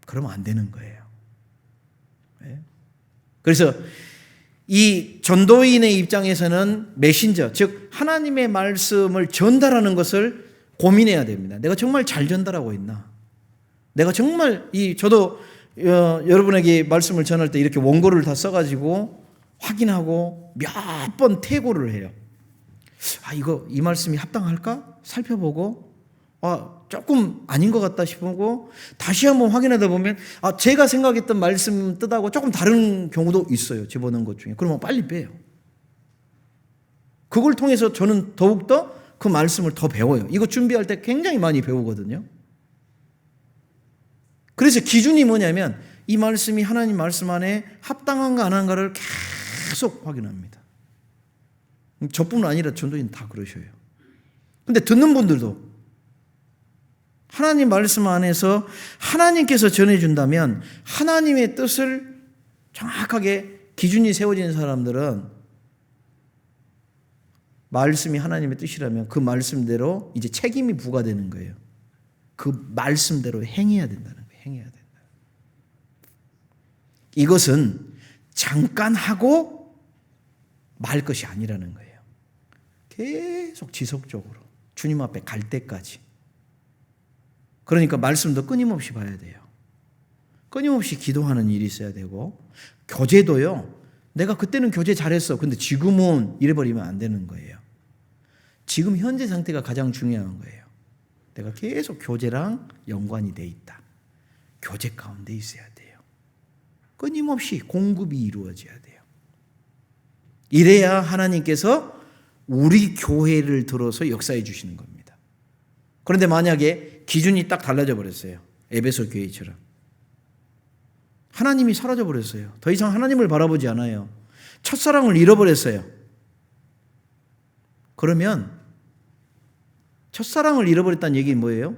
그러면 안 되는 거예요. 네? 그래서 이 전도인의 입장에서는 메신저, 즉 하나님의 말씀을 전달하는 것을 고민해야 됩니다. 내가 정말 잘 전달하고 있나? 내가 정말 저도 여러분에게 말씀을 전할 때 이렇게 원고를 다 써가지고 확인하고 몇 번 태고를 해요. 이 말씀이 합당할까? 살펴보고 조금 아닌 것 같다 싶고 다시 한번 확인하다 보면 제가 생각했던 말씀 뜻하고 조금 다른 경우도 있어요. 집어넣은 것 중에. 그러면 빨리 빼요. 그걸 통해서 저는 더욱더 그 말씀을 더 배워요. 이거 준비할 때 굉장히 많이 배우거든요. 그래서 기준이 뭐냐면 이 말씀이 하나님 말씀 안에 합당한가 안 한가를 계속 확인합니다. 저뿐 아니라 전도인 다 그러셔요. 근데 듣는 분들도 하나님 말씀 안에서 하나님께서 전해준다면 하나님의 뜻을 정확하게 기준이 세워진 사람들은 말씀이 하나님의 뜻이라면 그 말씀대로 이제 책임이 부과되는 거예요. 그 말씀대로 행해야 된다는 거예요. 행해야 된다. 이것은 잠깐 하고 말 것이 아니라는 거예요. 계속 지속적으로 주님 앞에 갈 때까지. 그러니까 말씀도 끊임없이 봐야 돼요. 끊임없이 기도하는 일이 있어야 되고 교제도요. 내가 그때는 교제 잘했어. 근데 지금은 이래버리면 안 되는 거예요. 지금 현재 상태가 가장 중요한 거예요. 내가 계속 교제랑 연관이 돼 있다. 교제 가운데 있어야 돼요. 끊임없이 공급이 이루어져야 돼요. 이래야 하나님께서 우리 교회를 들어서 역사해 주시는 겁니다. 그런데 만약에 기준이 딱 달라져 버렸어요. 에베소 교회처럼. 하나님이 사라져 버렸어요. 더 이상 하나님을 바라보지 않아요. 첫사랑을 잃어버렸어요. 그러면 첫사랑을 잃어버렸다는 얘기는 뭐예요?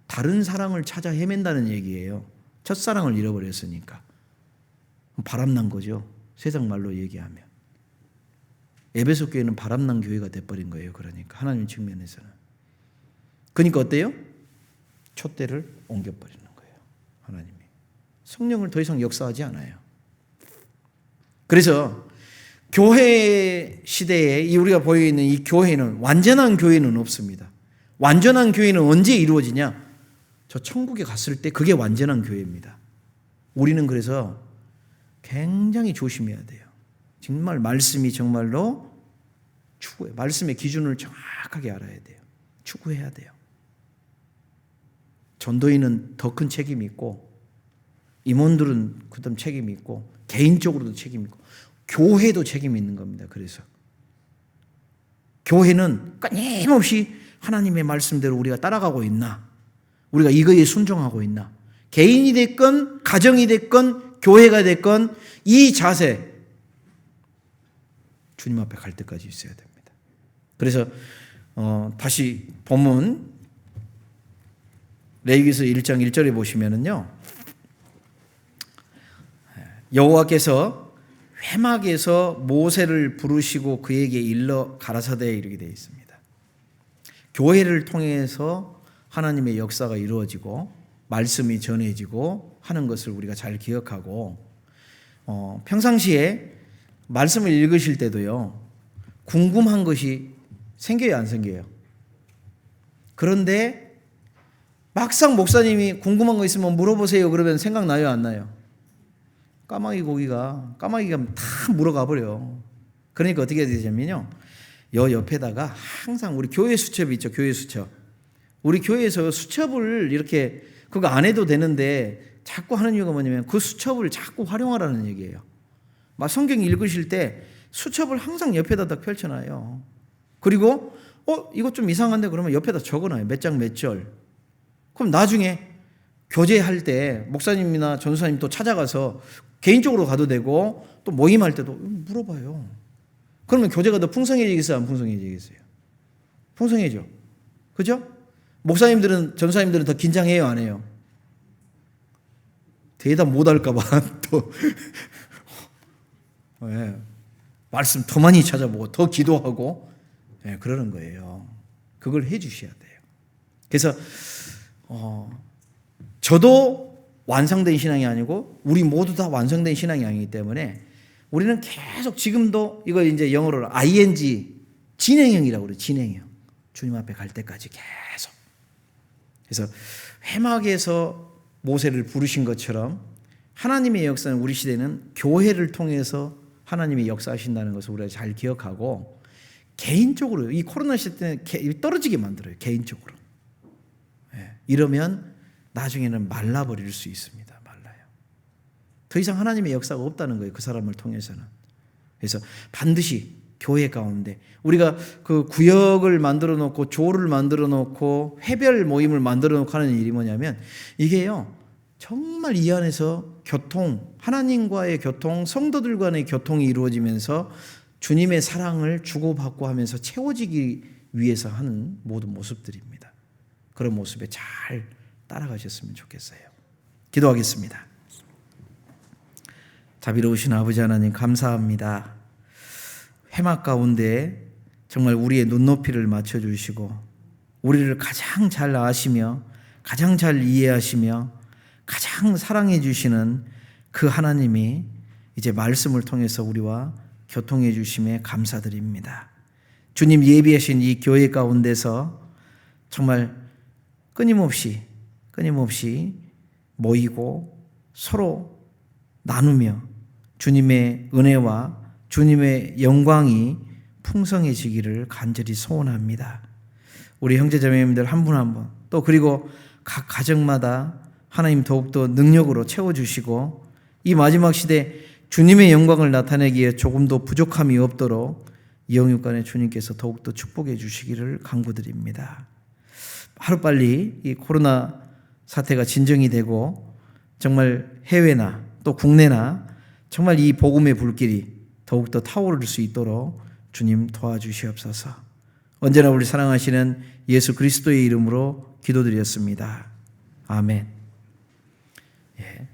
다른 사랑을 찾아 헤맨다는 얘기예요. 첫사랑을 잃어버렸으니까. 바람난 거죠. 세상 말로 얘기하면. 에베소 교회는 바람난 교회가 돼버린 거예요. 그러니까 하나님 측면에서는. 그러니까 어때요? 촛대를 옮겨버리는 거예요. 하나님이. 성령을 더 이상 역사하지 않아요. 그래서 교회 시대에 우리가 보여 있는 이 교회는 완전한 교회는 없습니다. 완전한 교회는 언제 이루어지냐? 저 천국에 갔을 때 그게 완전한 교회입니다. 우리는 그래서 굉장히 조심해야 돼요. 정말 말씀이 정말로 추구해. 말씀의 기준을 정확하게 알아야 돼요. 추구해야 돼요. 전도인은 더 큰 책임이 있고 임원들은 그다음 책임이 있고 개인적으로도 책임이 있고 교회도 책임이 있는 겁니다. 그래서 교회는 끊임없이 하나님의 말씀대로 우리가 따라가고 있나? 우리가 이거에 순종하고 있나? 개인이 됐건 가정이 됐건 교회가 됐건 이 자세 주님 앞에 갈 때까지 있어야 됩니다. 그래서 다시 본문 레위기서 1장 1절에 보시면은요. 여호와께서 회막에서 모세를 부르시고 그에게 일러 가라사대 이르게 되어 있습니다. 교회를 통해서 하나님의 역사가 이루어지고 말씀이 전해지고 하는 것을 우리가 잘 기억하고 평상시에 말씀을 읽으실 때도요. 궁금한 것이 생겨요, 안 생겨요? 그런데 막상 목사님이 궁금한 거 있으면 물어보세요 그러면 생각나요, 안 나요? 까마귀가 다 물어가 버려. 그러니까 어떻게 되냐면요. 여 옆에다가 항상 우리 교회 수첩이 있죠. 교회 수첩. 우리 교회에서 수첩을 이렇게 그거 안 해도 되는데 자꾸 하는 이유가 뭐냐면 그 수첩을 자꾸 활용하라는 얘기예요. 막 성경 읽으실 때 수첩을 항상 옆에다 딱 펼쳐놔요. 그리고 이거 좀 이상한데 그러면 옆에다 적어놔요. 몇 장 몇 절. 그럼 나중에 교제할 때 목사님이나 전도사님 또 찾아가서 개인적으로 가도 되고 또 모임할 때도 물어봐요. 그러면 교제가 더 풍성해지겠어요? 안 풍성해지겠어요? 풍성해져. 그죠? 목사님들은, 전사님들은 더 긴장해요? 안 해요? 대답 못할까봐 또 네. 말씀 더 많이 찾아보고 더 기도하고 네, 그러는 거예요. 그걸 해 주셔야 돼요. 그래서 저도 완성된 신앙이 아니고 우리 모두 다 완성된 신앙이 아니기 때문에 우리는 계속 지금도 이거 이제 영어로 ing 진행형이라고 그래요. 진행형. 주님 앞에 갈 때까지 계속. 그래서 회막에서 모세를 부르신 것처럼 하나님의 역사는 우리 시대는 교회를 통해서 하나님이 역사하신다는 것을 우리가 잘 기억하고 개인적으로 이 코로나 시대 때는 떨어지게 만들어요. 개인적으로. 이러면 나중에는 말라버릴 수 있습니다. 말라요. 더 이상 하나님의 역사가 없다는 거예요. 그 사람을 통해서는. 그래서 반드시 교회 가운데 우리가 그 구역을 만들어 놓고 조를 만들어 놓고 회별 모임을 만들어 놓고 하는 일이 뭐냐면 이게요. 정말 이 안에서 교통, 하나님과의 교통, 성도들 간의 교통이 이루어지면서 주님의 사랑을 주고받고 하면서 채워지기 위해서 하는 모든 모습들입니다. 그런 모습에 잘 따라가셨으면 좋겠어요. 기도하겠습니다. 자비로우신 아버지 하나님 감사합니다. 회막 가운데 정말 우리의 눈높이를 맞춰주시고 우리를 가장 잘 아시며 가장 잘 이해하시며 가장 사랑해 주시는 그 하나님이 이제 말씀을 통해서 우리와 교통해 주심에 감사드립니다. 주님 예비하신 이 교회 가운데서 정말 끊임없이 모이고 서로 나누며 주님의 은혜와 주님의 영광이 풍성해지기를 간절히 소원합니다. 우리 형제자매님들 한 분 한 분 또 그리고 각 가정마다 하나님 더욱더 능력으로 채워주시고 이 마지막 시대 주님의 영광을 나타내기에 조금도 부족함이 없도록 이영육간의 주님께서 더욱더 축복해 주시기를 간구드립니다. 하루빨리 이 코로나 사태가 진정이 되고 정말 해외나 또 국내나 정말 이 복음의 불길이 더욱더 타오를 수 있도록 주님 도와주시옵소서. 언제나 우리 사랑하시는 예수 그리스도의 이름으로 기도드렸습니다. 아멘.